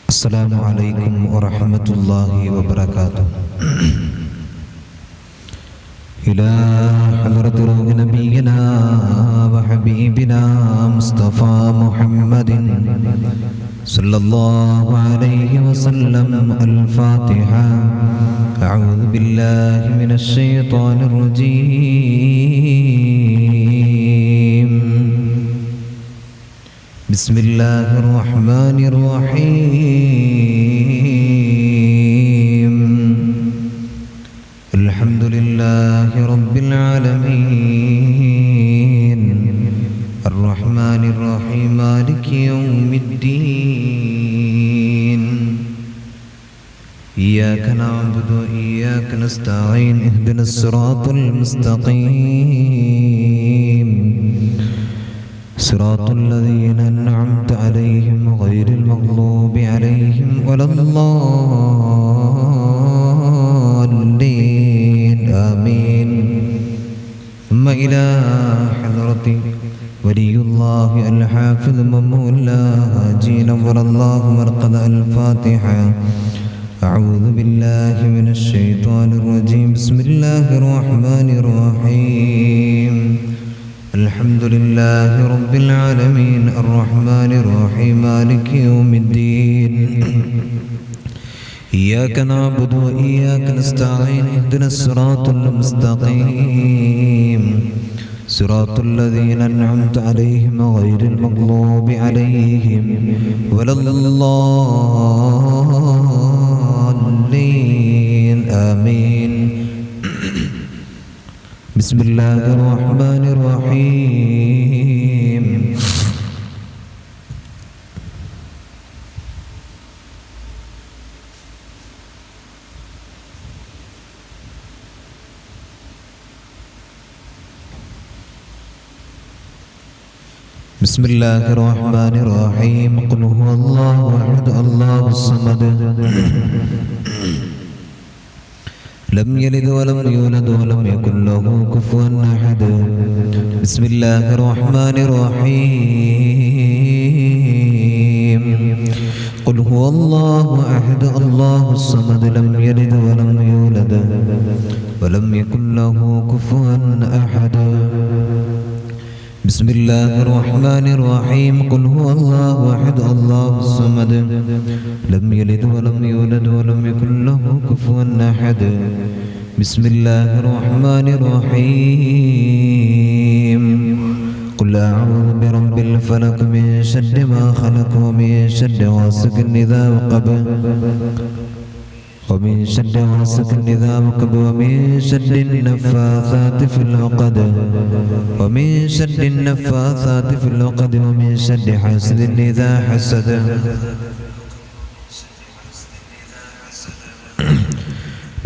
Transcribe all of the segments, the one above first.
السلام عليكم ورحمة الله وبركاته. إلى حضرة روح نبينا وحبيبنا مصطفى محمد صلى الله عليه وسلم. الفاتحة. أعوذ بالله من الشيطان الرجيم. بسم الله الرحمن الرحيم. الحمد لله رب العالمين الرحمن الرحيم مالك يوم الدين. إياك نعبد وإياك نستعين. اهدنا الصراط المستقيم صراط الذين أنعمت عليهم غير المغضوب عليهم ولا الضالين. آمين. ثم إلى حضرة ولي الله الحافظ مولى حاجي نور الله مرقد. الفاتحة. أعوذ بالله من الشيطان الرجيم. بسم الله الرحمن الرحيم. الحمد لله رب العالمين الرحمن الرحيم مالك يوم الدين. إياك نعبد وإياك نستعين. اهدنا الصراط المستقيم صراط الذين أنعمت عليهم غير المغضوب عليهم ولا الضالين. آمين. بسم الله الرحمن الرحيم. بسم الله الرحمن الرحيم. قل هو الله أحد الله الصمد لم يلد ولم يولد ولم يكن له كفوا أحد. بسم الله الرحمن الرحيم. قل هو الله أحد الله الصمد لم يلد ولم يولد ولم يكن له كفوا أحد. بسم الله الرحمن الرحيم. قل هو الله أحد الله الصمد لم يلد ولم يولد ولم يكن له كفوا أحد. بسم الله الرحمن الرحيم. قل أعوذ برب الفلق من شر ما خلق ومن شر غاسق إذا وقب ومن شر غاسق إذا وقب ومن شر النفاثات في العقد ومن شر النفاثات في العقد ومن شر حاسد إذا حسد.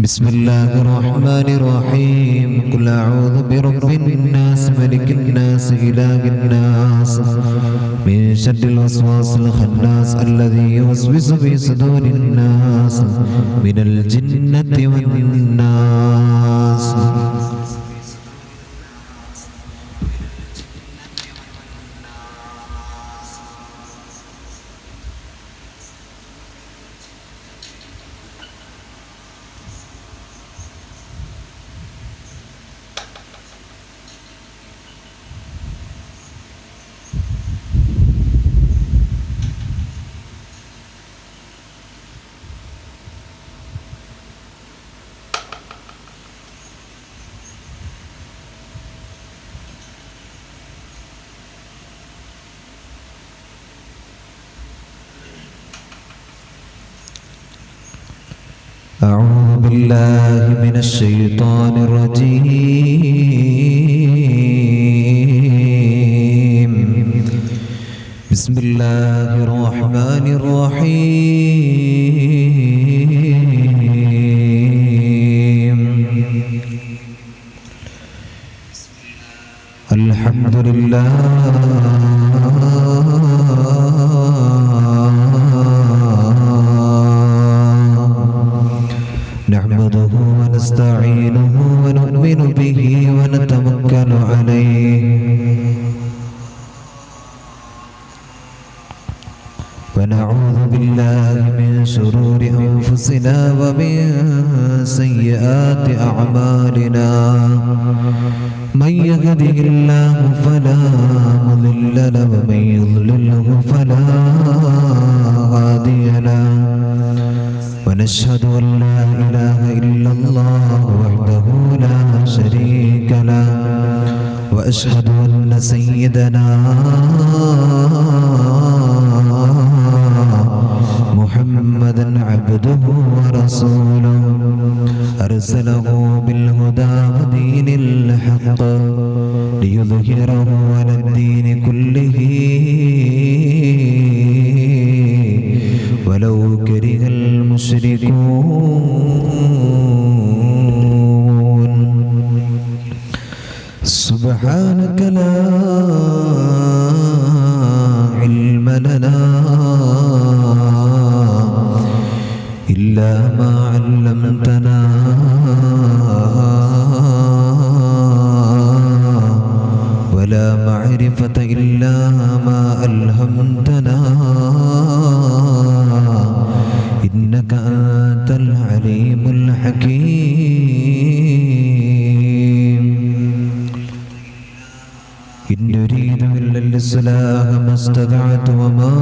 بسم الله الرحمن الرحيم. قل أعوذ برب الناس ملك الناس إله الناس من شر الوسواس الخناس الذي يوسوس في صدور الناس من الجنة والناس. أعوذ بالله من الشيطان الرجيم. بسم الله الرحمن الرحيم. الحمد لله نحمده ونستعينه ونؤمن به ونتوكل عليه ونعوذ بالله من شرور أنفسنا ومن سيئات أعمالنا من يهده الله فلا مضل له ومن يضلله فلا هادي له ونشهد أن لا إله إلا الله وحده لا شريك له وأشهد أن سيدنا محمدًا عبده ورسوله أرسله بالهدى ودين الحق ليظهره على الدين كله ولو كره المشركون سبحانك لا علم لنا إلا ما علمتنا ولا معرفة إلا ما ألهمتنا إنك أنت العليم الحكيم إن نريد إلا الإصلاح ما استطعت وما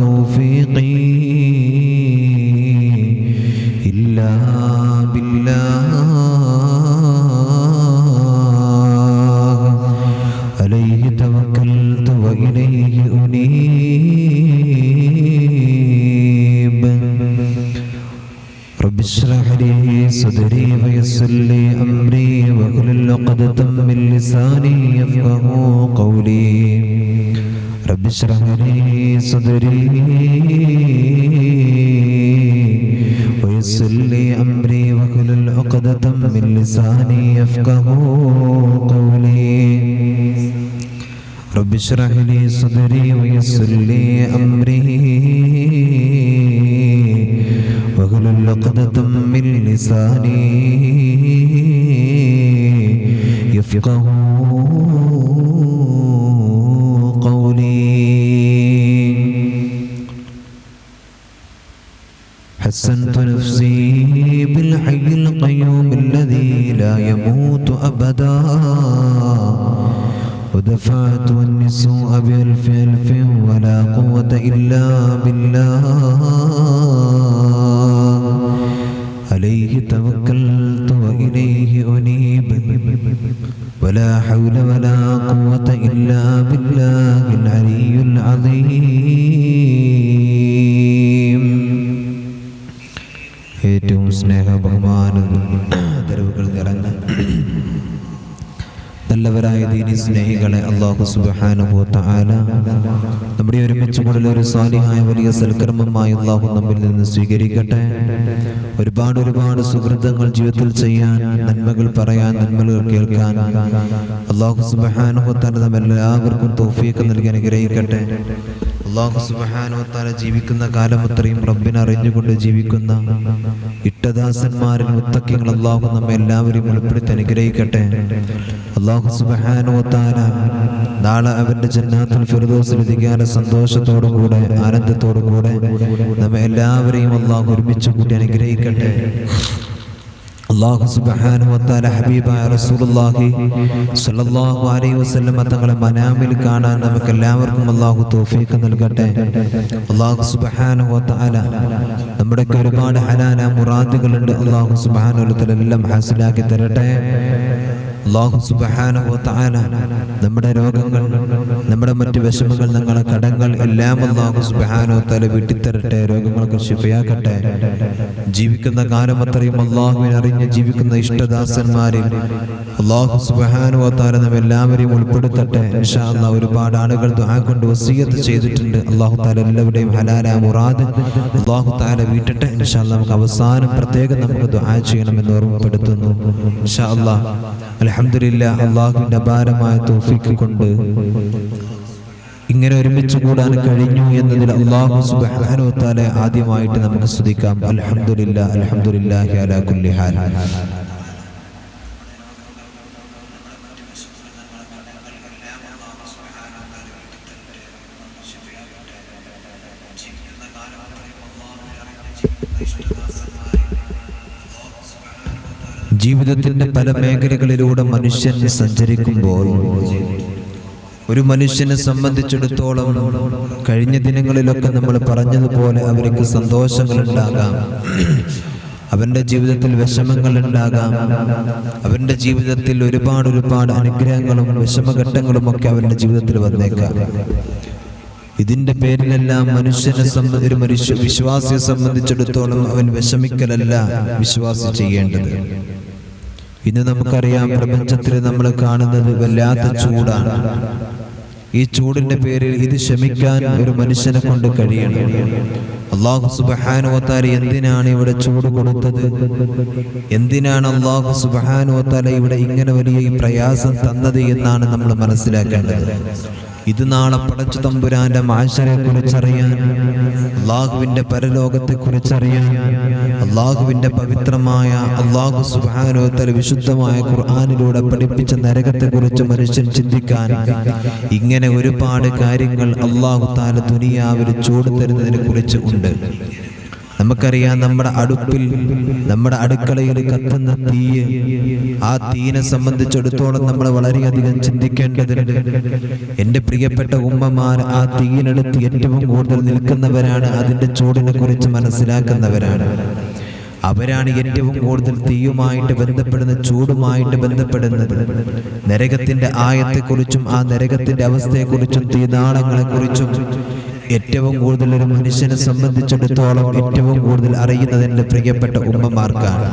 توفيقي إلا بالله عليه توكلت وإليه أنيب رب اشرح لي صدري ويسر لي أمري واحلل عقدة من لساني يفقهوا قولي رب اشرح لي صدري ويسر لي أمري واحلل عقدة من لساني يفقهوا قولي رب اشرح لي صدري ويسر لي أمري واحلل عقدة من لساني يفقهوا قولي حسنت نفسي بالحي القيوم الذي لا يموت أبدا ودفعت عني السوء بألف ألف ولا قوة إلا بالله عليه توكلت وإليه أنيب ولا حول ولا قوة إلا بالله العلي العظيم ഏറ്റവും സ്നേഹ ബഹുമാന ദരവുകൾ നിറഞ്ഞ നല്ലവരായ ദീനി സ്നേഹികളെ അല്ലാഹു സുബ്ഹാനഹു വ തആല നമ്മുടെ ഒരുമിച്ച് കൂടൽ ഒരു സാലിഹായ വലിയ സൽക്കർമ്മമായി അല്ലാഹു നമ്മിൽ നിന്ന് സ്വീകരിക്കട്ടെ. ഒരുപാട് സുഹൃത്തുക്കൾ ജീവിതത്തിൽ ചെയ്യാൻ, നന്മകൾ പറയാൻ, നന്മകൾ കേൾക്കാൻ അല്ലാഹു സുബ്ഹാനഹു വ തആല നമ്മെല്ലാവർക്കും തൗഫീഖ് നൽകി അനുഗ്രഹിക്കട്ടെ. അല്ലാഹു സുബ്ഹാനഹു വ തആല ജീവിക്കുന്ന കാലം അത്രയും റബ്ബിനെ അറിഞ്ഞുകൊണ്ട് ജീവിക്കുന്ന ഇഷ്ടദാസന്മാരിൽ മുത്തഖീങ്ങൾ അല്ലാഹു നമ്മെ എല്ലാവരെയും ഉൾപ്പെടുത്തി അനുഗ്രഹിക്കട്ടെ. അല്ലാഹു സുബ്ഹാനഹു വ തആല നാളെ അവന്റെ ജന്നാത്തുൽ ഫിർദൗസിൽ എത്തിക്കാൻ സന്തോഷത്തോടുകൂടെ ആനന്ദത്തോടുകൂടെ നമ്മെ എല്ലാവരെയും അല്ലാഹു ഒരുമിച്ച് കൂട്ടി അനുഗ്രഹിക്കട്ടെ. അല്ലാഹു സുബ്ഹാനഹു വ തആല ഹബീബായ റസൂലുള്ളാഹി സ്വല്ലല്ലാഹു അലൈഹി വസല്ലം തങ്ങളെ മനാമിൽ കാണാൻ നമുക്ക് എല്ലാവർക്കും അല്ലാഹു തൗഫീഖ് നൽകട്ടെ. അല്ലാഹു സുബ്ഹാനഹു വ തആല നമ്മുടെ ഒരുപാട് ഹലാല മുറാദുകളുണ്ട്. അല്ലാഹു സുബ്ഹാനഹു വ തആല എല്ലാം ഹാസിലാക്കി തരട്ടെ. അല്ലാഹു സുബ്ഹാനഹു വ തആല നമ്മുടെ രോഗങ്ങൾ, നമ്മുടെ മറ്റു വിഷമങ്ങൾ, ഞങ്ങളുടെ കടങ്ങൾ എല്ലാം അല്ലാഹു സുബ്ഹാനഹു വ തആല വിട്ടുതരട്ടെ. രോഗങ്ങൾക്ക് ശിഫയാക്കട്ടെ. ജീവിക്കുന്ന കാലം അത്രയും അല്ലാഹുവിനെ അറിഞ്ഞ് ജീവിക്കുന്ന ഇഷ്ടദാസന്മാരിൽ അല്ലാഹു സുബ്ഹാനഹു വ തആല നമ്മെ എല്ലാവരെയും ഉൾപ്പെടുത്തട്ടെ. ഇൻഷാ അല്ലാഹ് ഒരുപാട് ആളുകൾ ദുആ കൊണ്ട് വസിയത്ത് ചെയ്തിട്ടുണ്ട്. അല്ലാഹു തആല എല്ലാവരുടെയും ഹലാല മുറാദ് അല്ലാഹു തആല വീട്ടട്ടെ. ഇൻഷാ അല്ലാഹ് നമുക്ക് അവസാനം പ്രത്യേകം നമുക്ക് ദുആ ചെയ്യണമെന്ന് ഓർമ്മപ്പെടുത്തുന്നു. ഇൻഷാ അല്ലാഹ് അൽഹംദുലില്ലാഹ് അല്ലാഹുവിന്റെ അപാരമായ തൗഫീഖ് കൊണ്ട് ഇങ്ങനെ ഒരുമിച്ച് കൂടാൻ കഴിഞ്ഞു എന്നതിൽ അല്ലാഹു സുബ്ഹാനഹു വ തആല ആദ്യമായിട്ട് നമുക്ക് സ്തുതിക്കാം. അൽഹംദുലില്ലാഹ് അൽഹംദുലില്ലാഹി അലാ കുല്ലി ഹാൽ. ജീവിതത്തിൻ്റെ പല മേഖലകളിലൂടെ മനുഷ്യൻ സഞ്ചരിക്കുമ്പോൾ ഒരു മനുഷ്യനെ സംബന്ധിച്ചിടത്തോളം കഴിഞ്ഞ ദിനങ്ങളിലൊക്കെ നമ്മൾ പറഞ്ഞതുപോലെ അവർക്ക് സന്തോഷങ്ങളുണ്ടാകാം, അവൻ്റെ ജീവിതത്തിൽ വിഷമങ്ങളുണ്ടാകാം, അവൻ്റെ ജീവിതത്തിൽ ഒരുപാട് അനുഗ്രഹങ്ങളും വിഷമഘട്ടങ്ങളുമൊക്കെ അവൻ്റെ ജീവിതത്തിൽ വന്നേക്കാം. ഇതിൻ്റെ പേരിലെല്ലാം ഒരു വിശ്വാസിയെ സംബന്ധിച്ചിടത്തോളം അവൻ വിഷമിക്കലല്ല വിശ്വാസി ചെയ്യേണ്ടത്. ഇന്ന് നമുക്കറിയാം, പ്രപഞ്ചത്തിൽ നമ്മൾ കാണുന്നത് വല്ലാത്ത ചൂടാണ്. ഈ ചൂടിന്റെ പേരിൽ ഇത് ക്ഷമിക്കാൻ ഒരു മനുഷ്യനെ കൊണ്ട് കഴിയണം. അല്ലാഹു സുബ്ഹാനഹു വ തആല എന്തിനാണ് ഇവിടെ ചൂട് കൊടുത്തത്? എന്തിനാണ് അല്ലാഹു സുബ്ഹാനഹു വ തആല ഇവിടെ ഇങ്ങനെ വലിയ ഈ പ്രയാസം തന്നത് എന്നാണ് നമ്മൾ മനസ്സിലാക്കേണ്ടത്. ഇത് നാളെ പടച്ച തമ്പുരാന്റെ മാശരെ കുറിച്ചറിയാൻ, അള്ളാഹുവിന്റെ പരലോകത്തെ കുറിച്ചറിയാൻ, അള്ളാഹുവിന്റെ പവിത്രമായ അള്ളാഹു സുബ്ഹാനഹു വ തആല വിശുദ്ധമായ ഖുർആനിലൂടെ പഠിപ്പിച്ച നരകത്തെ കുറിച്ച് മനുഷ്യൻ ചിന്തിക്കാൻ, ഇങ്ങനെ ഒരുപാട് കാര്യങ്ങൾ അള്ളാഹു തആല ദുനിയാവിൽ ചൂട് തരുന്നതിനെ കുറിച്ച് ഉണ്ട്. നമുക്കറിയാം, നമ്മുടെ അടുക്കളയിൽ കത്തുന്ന തീയ്, ആ തീനെ സംബന്ധിച്ചിടത്തോളം നമ്മൾ വളരെയധികം ചിന്തിക്കേണ്ടതുണ്ട്. എൻ്റെ പ്രിയപ്പെട്ട ഉമ്മമാർ ആ തീയിനടുത്ത് ഏറ്റവും കൂടുതൽ നിൽക്കുന്നവരാണ്, അതിൻ്റെ ചൂടിനെ കുറിച്ച് മനസ്സിലാക്കുന്നവരാണ്. അവരാണ് ഏറ്റവും കൂടുതൽ തീയുമായിട്ട് ബന്ധപ്പെടുന്ന, ചൂടുമായിട്ട് ബന്ധപ്പെടുന്നത്. നരകത്തിന്റെ ആയത്തെക്കുറിച്ചും ആ നരകത്തിന്റെ അവസ്ഥയെക്കുറിച്ചും തീനാളങ്ങളെക്കുറിച്ചും ഏറ്റവും കൂടുതൽ ഒരു മനുഷ്യനെ സംബന്ധിച്ചിടത്തോളം ഏറ്റവും കൂടുതൽ അറിയുന്നത് എൻ്റെ പ്രിയപ്പെട്ട ഉമ്മമാർക്കാണ്.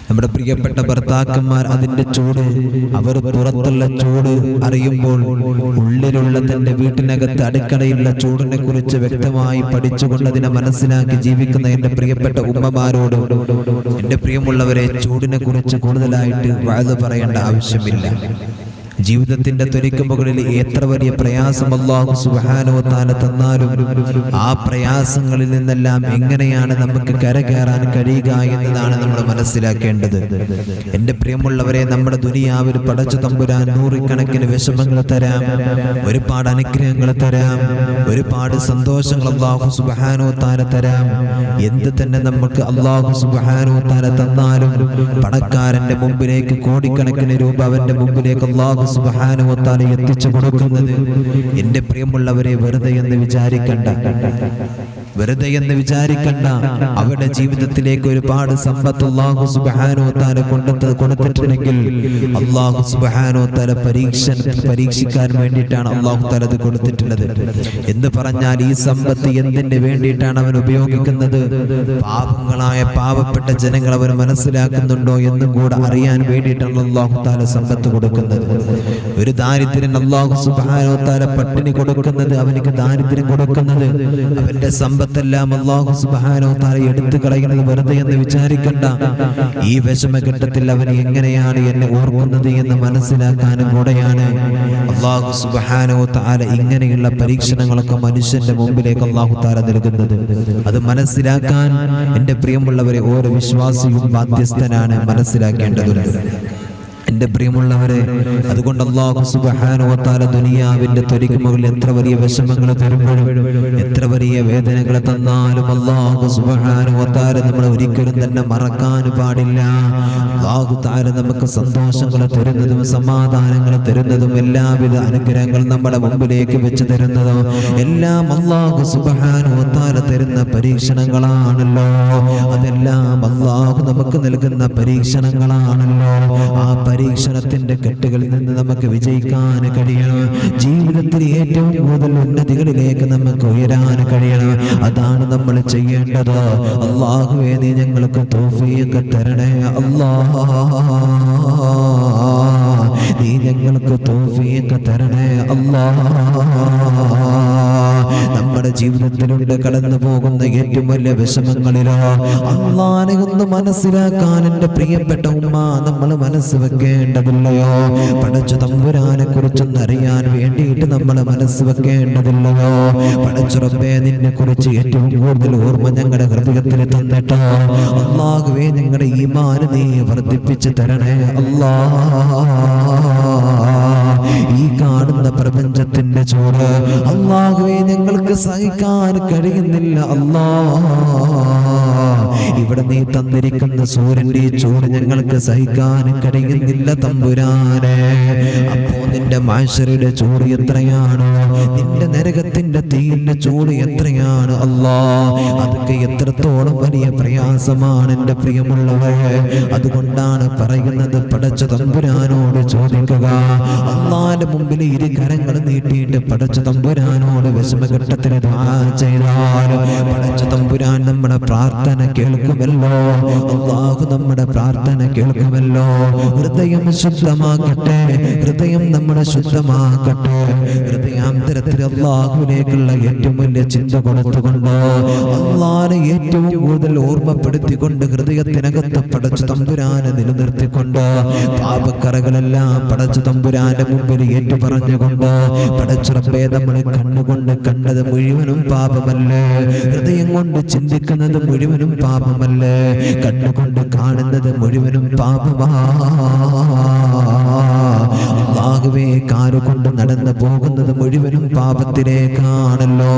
നമ്മുടെ പ്രിയപ്പെട്ട ഭർത്താക്കന്മാർ അതിൻ്റെ ചൂട്, അവർ പുറത്തുള്ള ചൂട് അറിയുമ്പോൾ ഉള്ളിലുള്ള തൻ്റെ വീട്ടിനകത്ത് അടുക്കളയിലുള്ള ചൂടിനെ കുറിച്ച് വ്യക്തമായി പഠിച്ചുകൊണ്ട് അതിനെ മനസ്സിലാക്കി ജീവിക്കുന്ന എൻ്റെ പ്രിയപ്പെട്ട ഉമ്മമാരോട്, എൻ്റെ പ്രിയമുള്ളവരെ, ചൂടിനെ കുറിച്ച് കൂടുതലായിട്ട് വഅദ് പറയേണ്ട ആവശ്യമില്ല. ജീവിതത്തിന്റെ തൊലിക്കുമുകളിൽ എത്ര വലിയ പ്രയാസം അല്ലാഹു സുബ്ഹാനഹു വ തആല തന്നാലും ആ പ്രയാസങ്ങളിൽ നിന്നെല്ലാം എങ്ങനെയാണ് നമുക്ക് കരകയറാൻ കഴിയുക എന്നതാണ് നമ്മൾ മനസ്സിലാക്കേണ്ടത്. എൻ്റെ പ്രിയമുള്ളവരെ, നമ്മുടെ ദുനിയാവിൽ പടച്ച തമ്പുരാൻ നൂറുകണക്കിന് വിഷമങ്ങൾ തരാം, ഒരുപാട് അനുഗ്രഹങ്ങൾ തരാം, ഒരുപാട് സന്തോഷങ്ങൾ അല്ലാഹു സുബ്ഹാനഹു വ തആല തരാം. എന്ത് തന്നെ നമുക്ക് അല്ലാഹു സുബ്ഹാനഹു വ തആല തന്നാലും പണക്കാരന്റെ മുമ്പിലേക്ക് കോടിക്കണക്കിന് രൂപ അവന്റെ മുമ്പിലേക്ക് അല്ലാഹു സുബ്ഹാനഹു വ തആല എത്തിച്ചു കൊടുക്കുന്നത്, എൻ്റെ പ്രിയമുള്ളവരെ, വെറുതെ എന്ന് വിചാരിക്കണ്ട. അവരുടെ ജീവിതത്തിലേക്ക് ഒരുപാട് സമ്പത്ത് അല്ലാഹു സുബ്ഹാനഹു വ തആല കൊടുത്തിട്ടുണ്ടെങ്കിൽ അല്ലാഹു സുബ്ഹാനഹു വ തആല പരീക്ഷിക്കാൻ വേണ്ടിയിട്ടാണ് അല്ലാഹു തആല അത് കൊടുത്തിട്ടുള്ളത്. എന്ന് പറഞ്ഞാൽ ഈ സമ്പത്ത് എന്തിന് വേണ്ടിയിട്ടാണ് അവൻ ഉപയോഗിക്കുന്നത്? പാവപ്പെട്ട ജനങ്ങൾ അവൻ മനസ്സിലാക്കുന്നുണ്ടോ എന്നും കൂടെ അറിയാൻ വേണ്ടിയിട്ടാണ് അല്ലാഹു തആല സമ്പത്ത് കൊടുക്കുന്നത്. ഒരു ദാരിദ്ര്യൻ അല്ലാഹു സുബ്ഹാനഹു വ തആല പട്ടിണി കൊടുക്കുന്നത്, അവനിക്ക് ദാരിദ്ര്യം കൊടുക്കുന്നത്, അവന്റെ സമ്പത്തെല്ലാം അല്ലാഹു സുബ്ഹാനഹു വ തആല എടുത്തു കളയുന്നത് വെറുതെ എന്ന് വിചാരിക്കണ്ട. ഈ വിഷമഘട്ടത്തിൽ അവൻ എങ്ങനെയാണ് എന്നെ ഓർക്കുന്നത് എന്ന് മനസ്സിലാക്കാനും കൂടെയാണ് അല്ലാഹു സുബ്ഹാനഹു വ തആല ഇങ്ങനെയുള്ള പരീക്ഷണങ്ങളൊക്കെ മനുഷ്യന്റെ മുമ്പിലേക്ക് അല്ലാഹു തആല നൽകുന്നത്. അത് മനസ്സിലാക്കാൻ എൻ്റെ പ്രിയമുള്ളവരെ ഓരോ വിശ്വാസിയും ബാധ്യസ്ഥനാണ്, മനസ്സിലാക്കേണ്ടതുണ്ട്. എൻ്റെ പ്രിയമുള്ളവരെ, അതുകൊണ്ട് അല്ലാഹു സുബ്ഹാനഹു വ തആല ദുനിയാവിന്റെ തൊലിക്കുമുകളിൽ എത്ര വലിയ വിഷമങ്ങൾ തരുമ്പോഴും എത്ര വലിയ വേദനകൾ തന്നാലും അല്ലാഹു സുബ്ഹാനഹു വ തആല നമ്മൾ ഒരിക്കലും തന്നെ മറക്കാൻ പാടില്ല. അല്ലാഹു തആല നമുക്ക് സന്തോഷങ്ങൾ തരുന്നതും സമാധാനങ്ങൾ തരുന്നതും എല്ലാവിധ അനുഗ്രഹങ്ങൾ നമ്മുടെ മുമ്പിലേക്ക് വെച്ച് തരുന്നതും എല്ലാം അല്ലാഹു സുബ്ഹാനഹു വ തആല തരുന്ന പരീക്ഷണങ്ങളാണല്ലോ. അതെല്ലാം അല്ലാഹു നമുക്ക് നൽകുന്ന പരീക്ഷണങ്ങളാണല്ലോ. ആ പരീക്ഷണത്തിന്റെ കെട്ടുകളിൽ നിന്ന് നമുക്ക് വിജയിക്കാൻ കഴിയണം. ജീവിതത്തിൽ ഏറ്റവും കൂടുതൽ ഉന്നതികളിലേക്ക് നമുക്ക് ഉയരാൻ കഴിയണം. അതാണ് നമ്മൾ ചെയ്യേണ്ടത്. അല്ലാഹുവേ, നീ ഞങ്ങൾക്ക് തൗഫീഖ് തരണേ അല്ലാഹ്, നീ ഞങ്ങൾക്ക് തൗഫീഖ് തരണേ അല്ലാഹ്. നമ്മുടെ ജീവിതത്തിലൂടെ കടന്നു പോകുന്ന ഏറ്റവും വലിയ വിഷമങ്ങളിലോ അല്ലാഹനെ ഒന്ന് മനസ്സിലാക്കാൻ എൻ്റെ പ്രിയപ്പെട്ട ഉമ്മ നമ്മൾ മനസ്സ് വെക്കേണ്ടതില്ലയോ? പടച്ച തമ്പുരാനെ കുറിച്ചൊന്ന് അറിയാൻ വേണ്ടിയിട്ട് നമ്മൾ മനസ്സ് വെക്കേണ്ടതില്ലയോ? പടച്ച റബ്ബേ, നിന്നെ കുറിച്ച് ഏറ്റവും കൂടുതൽ ഓർമ്മ ഞങ്ങളുടെ ഹൃദയത്തിൽ തന്നിട്ടോ അല്ലാഹുവേ, ഞങ്ങളുടെ ഈമാൻ നീ വർദ്ധിപ്പിച്ച് തരണേ അല്ലാഹ്. ഈ കാണുന്ന പ്രപഞ്ചത്തിന്റെ ചൂട് അല്ലാഹുവേ ഞങ്ങൾക്ക് ഞങ്ങൾക്ക് സഹിക്കാൻ കഴിയുന്നില്ല അല്ലാ. ഇവിടെ നീ തന്നിരിക്കുന്ന സൂര്യന്റെ ചൂട് ഞങ്ങൾക്ക് സഹിക്കാൻ കഴിയുന്നില്ല തമ്പുരാനെ. അപ്പോ നിന്റെ മഹ്ശറിന്റെ ചൂട് എത്രയാണ്, നിന്റെ നരകത്തിന്റെ തീയിന്റെ ചൂട് എത്രയാണ് അല്ലാ. അതൊക്കെ എത്രത്തോളം വലിയ പ്രയാസമാണ് എൻ്റെ പ്രിയമുള്ളവരെ. അതുകൊണ്ടാണ് പറയുന്നത്, പടച്ച തമ്പുരാനോട് ചോദിക്കുക. അല്ലാഹുവിന്റെ മുമ്പിൽ ഇരു കരങ്ങൾ നീട്ടിയിട്ട് പടച്ച തമ്പുരാനോട് വിഷമഘട്ടത്തിൽ ദുആ ചെയ്താൽ പടച്ച തമ്പുരാൻ നമ്മുടെ പ്രാർത്ഥന കേൾക്കുമല്ലോ. അല്ലാഹു നമ്മുടെ പ്രാർത്ഥന കേൾക്കുമല്ലോ. ഹൃദയം ശുദ്ധമാക്കട്ടെ, ഹൃദയം നമ്മുടെ ശുദ്ധമാക്കട്ടെ. ഹൃദയാന്തരത്തിൽ അല്ലാഹുവിലേക്കുള്ള ഏറ്റവും വലിയ ചിന്ത കൊടുത്തുകൊണ്ട് അല്ലാഹുവിനെ ഏറ്റവും കൂടുതൽ ഓർമ്മപ്പെടുത്തിക്കൊണ്ട് ഹൃദയത്തിനകത്ത് പടച്ച തമ്പുരാനെ നിലനിർത്തിക്കൊണ്ട് പാപക്കറകളെല്ലാം പടച്ച തമ്പുരാന്റെ മുമ്പിൽ ഏറ്റു പറഞ്ഞുകൊണ്ട് പടച്ച റബ്ബേ, നമ്മൾ കണ്ണുകൊണ്ട് കണ്ടത് മുഴുവനും പാപമല്ലേ, ഹൃദയം കൊണ്ട് ചിന്തിക്കുന്നത് മുഴുവനും പാപമല്ലേ, കണ്ണുകൊണ്ട് കാണുന്നത് മുഴുവനും പാപമാ. അല്ലാഹുവേ, കാലുകൊണ്ട് നടന്നു പോകുന്നത് മുഴുവനും പാപത്തിലേക്കാണല്ലോ.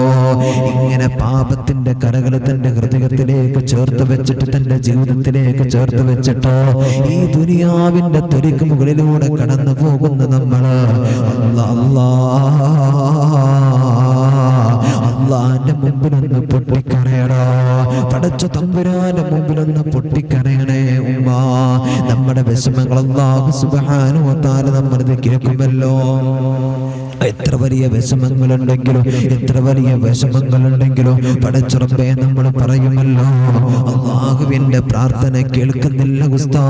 ഇങ്ങനെ പാപത്തിന്റെ കരകൾ തന്റെ ഹൃദയത്തിലേക്ക് ചേർത്ത് വെച്ചിട്ട് തന്റെ ജീവിതത്തിലേക്ക് ചേർത്ത് വെച്ചിട്ട് ഈ ദുനിയാവിന്റെ തൊലിക്ക് മുകളിലൂടെ കടന്നു പോകുന്ന നമ്മള് അല്ലാഹുവിന്റെ മുമ്പിലൊന്ന് പൊട്ടിക്കരയണോ, പടച്ച തമ്പുരാന്റെ മുമ്പിലൊന്ന് പൊട്ടിക്കരയണേ ഉമ്മ. നമ്മുടെ വിഷമങ്ങൾ അല്ലാഹു സുബ്ഹാനഹു വ തആല നമ്മളിത് കേൾക്കുമല്ലോ. എത്ര വലിയ വിഷമങ്ങളുണ്ടെങ്കിലും എത്ര വലിയ വിഷമങ്ങളുണ്ടെങ്കിലും പടച്ച റബ്ബേ നമ്മൾ പറയുമല്ലോ, അല്ലാഹുവിന്റെ പ്രാർത്ഥന കേൾക്കുന്നില്ല ഉസ്താദ്,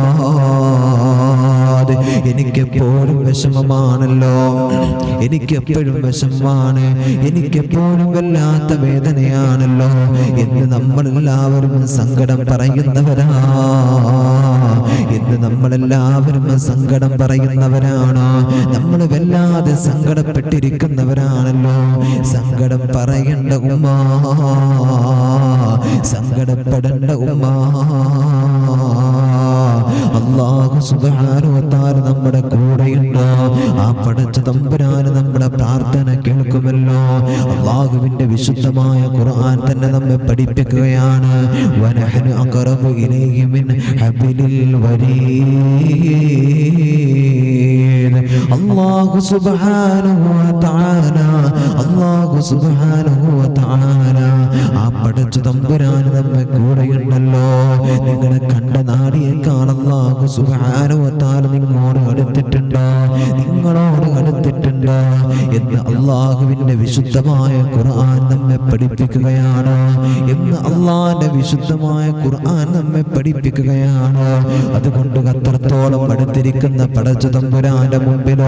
എനിക്കെപ്പോഴും വിഷമമാണല്ലോ, എനിക്കെപ്പോഴും വിഷമമാണ്, എനിക്കെപ്പോഴും വല്ലാത്ത വേദനയാണല്ലോ എന്ന് നമ്മളെല്ലാവരും സങ്കടം പറയുന്നവരാ. ഇന്ന് നമ്മളെല്ലാവരും സങ്കടം പറയുന്നവരാണ്, നമ്മൾ വല്ലാതെ സങ്കടപ്പെട്ടിരിക്കുന്നവരാണല്ലോ. സങ്കടം പറയേണ്ട ഉമ്മ, സങ്കടപ്പെടേണ്ട ഉമ്മ. അല്ലാഹു സുബ്ഹാനഹു വ തആല നമ്മുടെ കൂടെയുണ്ട്. ആ പടച്ച തമ്പുരാൻ നമ്മുടെ പ്രാർത്ഥന കേൾക്കുമല്ലോ. അല്ലാഹുവിന്റെ വിശുദ്ധമായ ഖുർആൻ തന്നെ നമ്മെ പഠിപ്പിക്കുകയാണ്, വനഹ്നു അഖറബു ഇലൈഹി മിൻ ഹബ്ലിൽ വരീദ്. അല്ലാഹു സുബ്ഹാനഹു വ തആല, അല്ലാഹു സുബ്ഹാനഹു വ തആല ആ പടച്ച തമ്പുരാൻ നമ്മെ കൂടെയുണ്ടല്ലോ. നിങ്ങളെ കണ്ട നാടിയേക്കാൾ അല്ലാഹു സുബ്ഹാനഹു വ തആല നിങ്ങളോട് അടുത്തിട്ടുണ്ട്, നിങ്ങളോട് അടുത്തിട്ടുണ്ട് എന്ന് അല്ലാഹുവിന്റെ വിശുദ്ധമായ ഖുർആൻ നമ്മെ പഠിപ്പിക്കുകയാണ്, എന്ന് അല്ലാഹുവിന്റെ വിശുദ്ധമായ ഖുർആൻ നമ്മെ പഠിപ്പിക്കുകയാണ്. അതുകൊണ്ട് അത്രത്തോളം അടുത്തിരിക്കുന്ന പടച്ച തമ്പുരാന്റെ മുമ്പിൽ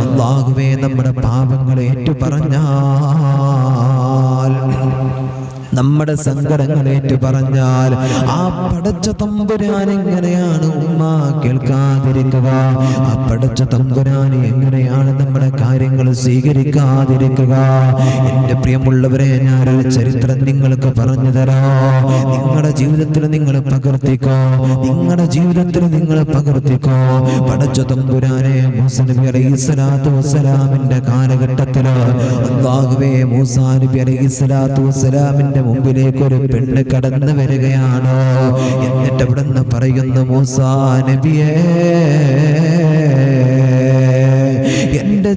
അല്ലാഹുവേ നമ്മുടെ പാപങ്ങൾ ഏറ്റു പറഞ്ഞാൽ, നമ്മുടെ സങ്കടങ്ങൾ ഏറ്റു പറഞ്ഞാൽ ആ പടച്ച തമ്പുരാൻ എങ്ങനെയാണ് ഉമ്മ കേൾക്കാതിരിക്കുക? ആ പടച്ച തമ്പുരാൻ എങ്ങനെയാണ് നമ്മുടെ കാര്യങ്ങൾ സ്വീകരിക്കാതിരിക്കുക? എന്റെ പ്രിയമുള്ളവരെ, ഞാനൊരു ചരിത്രം നിങ്ങൾക്ക് പറഞ്ഞു തരാം. നിങ്ങളുടെ ജീവിതത്തിൽ നിങ്ങൾ പകർത്തിക്കോ, നിങ്ങളുടെ ജീവിതത്തിൽ നിങ്ങൾ പകർത്തിക്കോ. പടച്ച തമ്പുരാനെ മൂസാ നബി അലൈഹിസ്സലാത്തു വസ്സലാമിന്റെ കാലഘട്ടത്തിൽ അല്ലാഹുവേ, മൂസാ നബി അലൈഹിസ്സലാത്തു വസ്സലാമിന്റെ മുമ്പിലേക്ക് ഒരു പെണ്ണ് കടന്നു വരികയാണ്. എന്നിട്ട് അവിടെ നിന്ന് പറയുന്നു, മൂസാ നബിയേ, എന്റെ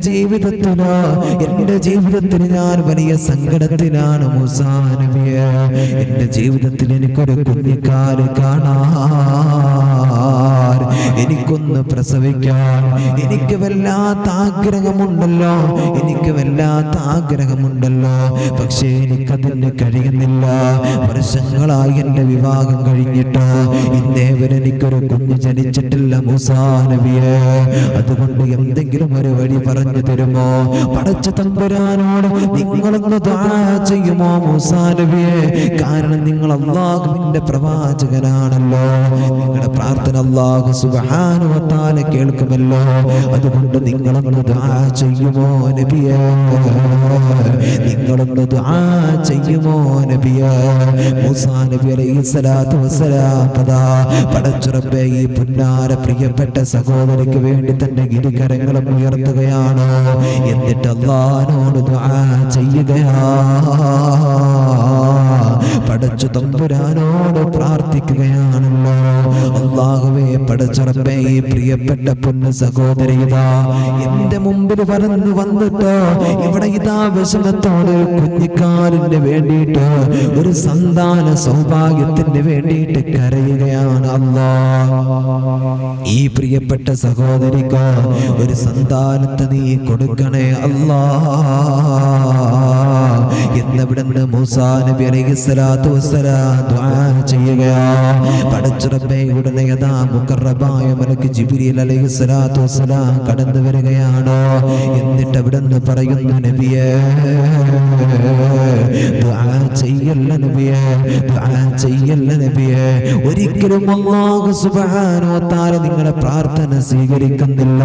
ജീവിതത്തിൽ ഞാൻ വലിയ സങ്കടത്തിലാണ് മൂസാ നബിയേ. എന്റെ ജീവിതത്തിൽ എനിക്കൊരു കുഞ്ഞിക്കാല് കാണാൻ, എനിക്കൊന്ന് പ്രസവിക്കാൻ എനിക്ക് വല്ലാത്ത ആഗ്രഹമുണ്ടല്ലോ, എനിക്ക് വല്ലാത്ത ആഗ്രഹമുണ്ടല്ലോ. പക്ഷേ എനിക്കതിന് കഴിയുന്നില്ല. വർഷങ്ങളായി എന്റെ വിവാഹം കഴിഞ്ഞിട്ട് ഇന്നേ വരെ എനിക്കൊരു കുഞ്ഞ് ജനിച്ചിട്ടില്ല മൂസാ നബിയേ. അതുകൊണ്ട് എന്തെങ്കിലും ഒരു വഴി പറഞ്ഞു തരുമോ? പടച്ച തമ്പുരാനോട് നിങ്ങളൊന്ന് ദുആ ചെയ്യുമോ മൂസാ നബിയേ? കാരണം നിങ്ങൾ അല്ലാഹുവിന്റെ പ്രവാചകനാണല്ലോ. നിങ്ങളുടെ പ്രാർത്ഥന അല്ലാഹു സുബ്ഹാനഹു വ തആല കേൾക്കുമല്ലോ. അതുകൊണ്ട് നിങ്ങളൊന്ന് ദുആ ചെയ്യുമോ നബിയേ? നിങ്ങളൊന്ന് ദുആ ചെയ്യുമോ നബിയേ? മൂസാ നബി അലൈഹിസ്സലാത്തു വസ്സലാം പടച്ച റബ്ബേ ഈ പുന്നാര പ്രിയപ്പെട്ട സഹോദരിക്ക് വേണ്ടി തന്റെ ഇരുകരങ്ങളും ഉയർത്തുകയാണ്. എന്നിട്ട് അല്ലാഹുവോട് ദുആ ചെയ്യുകയാ. പടച്ച തമ്പുരാനോട് പ്രാർത്ഥിക്കുകയാണല്ലോ. അല്ലാഹുവേ പടച്ച റബ്ബേ ഈ പ്രിയപ്പെട്ട പൊന്നു സഹോദരി ഇതാ എന്റെ മുമ്പിൽ വരന്നു വന്നിട്ട് ഇവിടെ ഇതാ വിഷമത്തോട് കുഞ്ഞിക്കാലിന് വേണ്ടിയിട്ട് ഒരു സന്താന സൗഭാഗ്യത്തിന് വേണ്ടിയിട്ട് കരയുകയാണ്. അല്ലാഹ് ഈ പ്രിയപ്പെട്ട സഹോദരിക്ക് ഒരു സന്താനത്തെ നീ കൊടുക്കണേ അല്ലാഹ് എന്നവിടുന്ന് മൂസാ നബി അലൈഹിസ്സലാത്തു വസ്സലാം ദുആ ചെയ്യുകയാണ്. പടച്ച റബ്ബേ ഉടനെ യഥാ മുഖറബായ മലക്ക് ജിബ്രീൽ അലൈഹിസ്സലാത്തു വസ്സലാം കടന്നു വരികയാണ്. എന്നിട്ട് അവിടുന്ന് പറയുന്നു നബിയേ ദുആ ചെയ്യല്ല നബിയേ, ദുആ ചെയ്യല്ല നബിയേ. ഒരിക്കലും അല്ലാഹു സുബ്ഹാനഹു വ തആല നിങ്ങളുടെ പ്രാർത്ഥന സ്വീകരിക്കുന്നില്ല.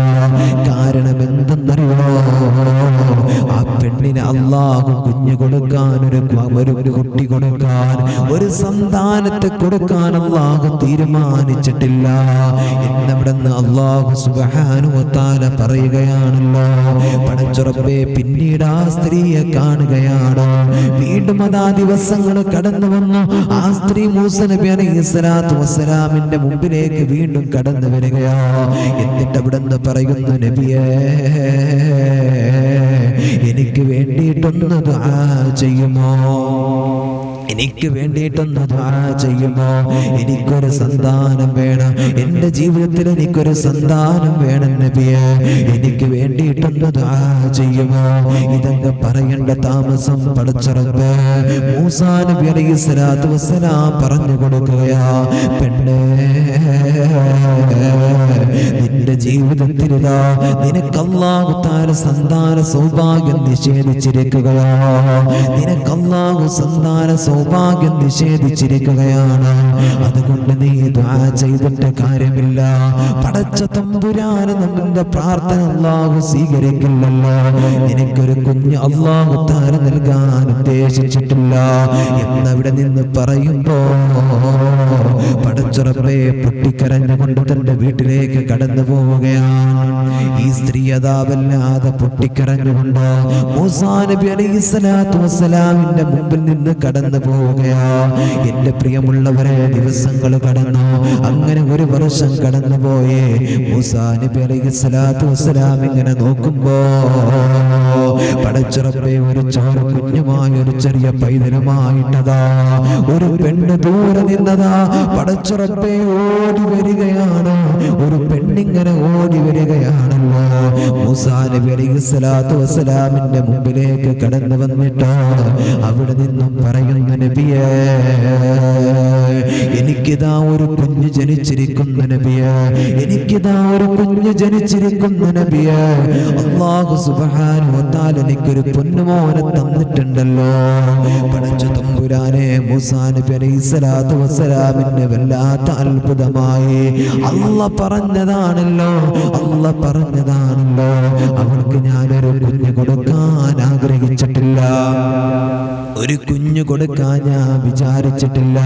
കാരണം എന്തെന്നറിയോ? ആ പെണ്ണിന് അല്ലാഹു കുഞ്ഞ് കൊടുക്കാൻ ഒരു കുട്ടി കൊടുക്കാൻ ഒരു സന്താനത്തെ കൊടുക്കാൻ അല്ലാഹു തീരുമാനിച്ചിട്ടില്ല എന്നവിടുന്ന് അല്ലാഹു സുബ്ഹാനഹു വ തആല പറയുകയാണല്ലോ. പടച്ച റബ്ബേ പിന്നീട് ആ സ്ത്രീയെ കാണുകയാണ്. വീണ്ടും അതാ ദിവസങ്ങൾ കടന്നു വന്നു. ആ സ്ത്രീ മൂസ നബി അലൈഹിസ്സലാത്തു വസ്സലാമിന്റെ മുമ്പിലേക്ക് വീണ്ടും കടന്നു വരികയാ. എന്നിട്ട് അവിടുന്ന് പറയുന്നു നബിയേ എനിക്ക് വേണ്ടിയിട്ടൊന്ന് ദുആ ചെയ്യുമോ? എനിക്ക് വേണ്ടിയിട്ടൊന്ന് ദുആ ചെയ്യുമോ? എനിക്കൊരു സന്താനം വേണം. എൻ്റെ ജീവിതത്തിൽ എനിക്കൊരു സന്താനം വേണം നബിയേ. എനിക്ക് വേണ്ടിയിട്ടൊന്ന് ദുആ ചെയ്യുമോ? ഇതൊക്കെ പറയേണ്ട താമസം പടച്ച റബ്ബേ മൂസാ നബി അലൈഹിസ്സലാത്തു വസ്സലാം പറഞ്ഞു കൊടുക്കുകയാ. പെണ്ണേ നിന്റെ ജീവിതത്തിലാ നിനക്ക് അല്ലാഹു തആല സന്താന സൗഭാഗ്യം നിഷേധിച്ചിരിക്കുകയാ. നിനക്ക് അല്ലാഹു സന്താന സൗഭാഗ്യം നിഷേധിച്ചിരിക്കുകയാണ്. അതുകൊണ്ട് നീ ദുആ ചെയ്തിട്ട് കാര്യമില്ല. പടച്ച തമ്പുരാന് നമ്മുടെ പ്രാർത്ഥന അല്ലാഹു സ്വീകരിക്കില്ലല്ലോ. നിനക്കൊരു കുഞ്ഞ് അല്ലാഹു തആല നൽകാൻ ഉദ്ദേശിച്ചിട്ടില്ല എന്നവിടെ നിന്ന് പറയുമ്പോ പടച്ച റബ്ബേ പൊട്ടിക്കരഞ്ഞുകൊണ്ട് തന്റെ വീട്ടിലേക്ക് കടന്നു പോവുകയാണ്. ഈ സ്ത്രീ അതാ വല്ലാതെ പൊട്ടിക്കരഞ്ഞുകൊണ്ട് മൂസാ നബി അലൈഹിസ്സലാത്തു വസ്സലാമിന്റെ മുമ്പിൽ നിന്ന് കടന്നു പോവുകയാ. എന്റെ പ്രിയമുള്ളവരെ ദിവസങ്ങൾ കടന്നു. അങ്ങനെ ഒരു വർഷം കടന്നു പോയേ. മൂസാ നബി അലൈഹിസ്സലാത്തു വസ്സലാം ഇങ്ങനെ നോക്കുമ്പോ പടച്ച റബ്ബേ ഒരു ചോര കുഞ്ഞുമായ ഒരു ചെറിയ പൈതലുമായിട്ടതാ ഒരു പെണ്ണ് ദൂരെ നിന്നതാ. പടച്ച റബ്ബേ ഓടി വരികയാണ്. ഒരു പെണ്ണിങ്ങനെ ഓടി വരികയാണല്ലോ. മൂസാ നബി അലൈഹിസ്സലാത്തു വസ്സലാമിന്റെ മുമ്പിലേക്ക് കടന്നു വന്നിട്ടാണ് അവിടെ നിന്നും പറയുന്ന നബിയേ എനിക്കിതാ ഒരു കുഞ്ഞ് ജനിച്ചിരിക്കുന്നു നബിയേ, എനിക്കിതാ ഒരു കുഞ്ഞ് ജനിച്ചിരിക്കുന്നു നബിയേ. അല്ലാഹു സുബ്ഹാനഹു വ തആല എനിക്കൊരു പൊന്നുമോനെ തന്നിട്ടുണ്ടല്ലോ. പടച്ച തമ്പുരാനെ മൂസാ നബി അലൈഹിസ്സലാത്തു വസ്സലാമിന് വല്ലാത്ത അത്ഭുതമായി. അല്ലാഹ് പറഞ്ഞതാണല്ലോ, അല്ലാഹ് പറഞ്ഞതാണല്ലോ. അവൾക്ക് ഞാനൊരു കുഞ്ഞ് കൊടുക്കാൻ ആഗ്രഹിച്ചിട്ടില്ല, ഒരു കുഞ്ഞു കൊടുക്കാൻ ഞാൻ വിചാരിച്ചിട്ടില്ല,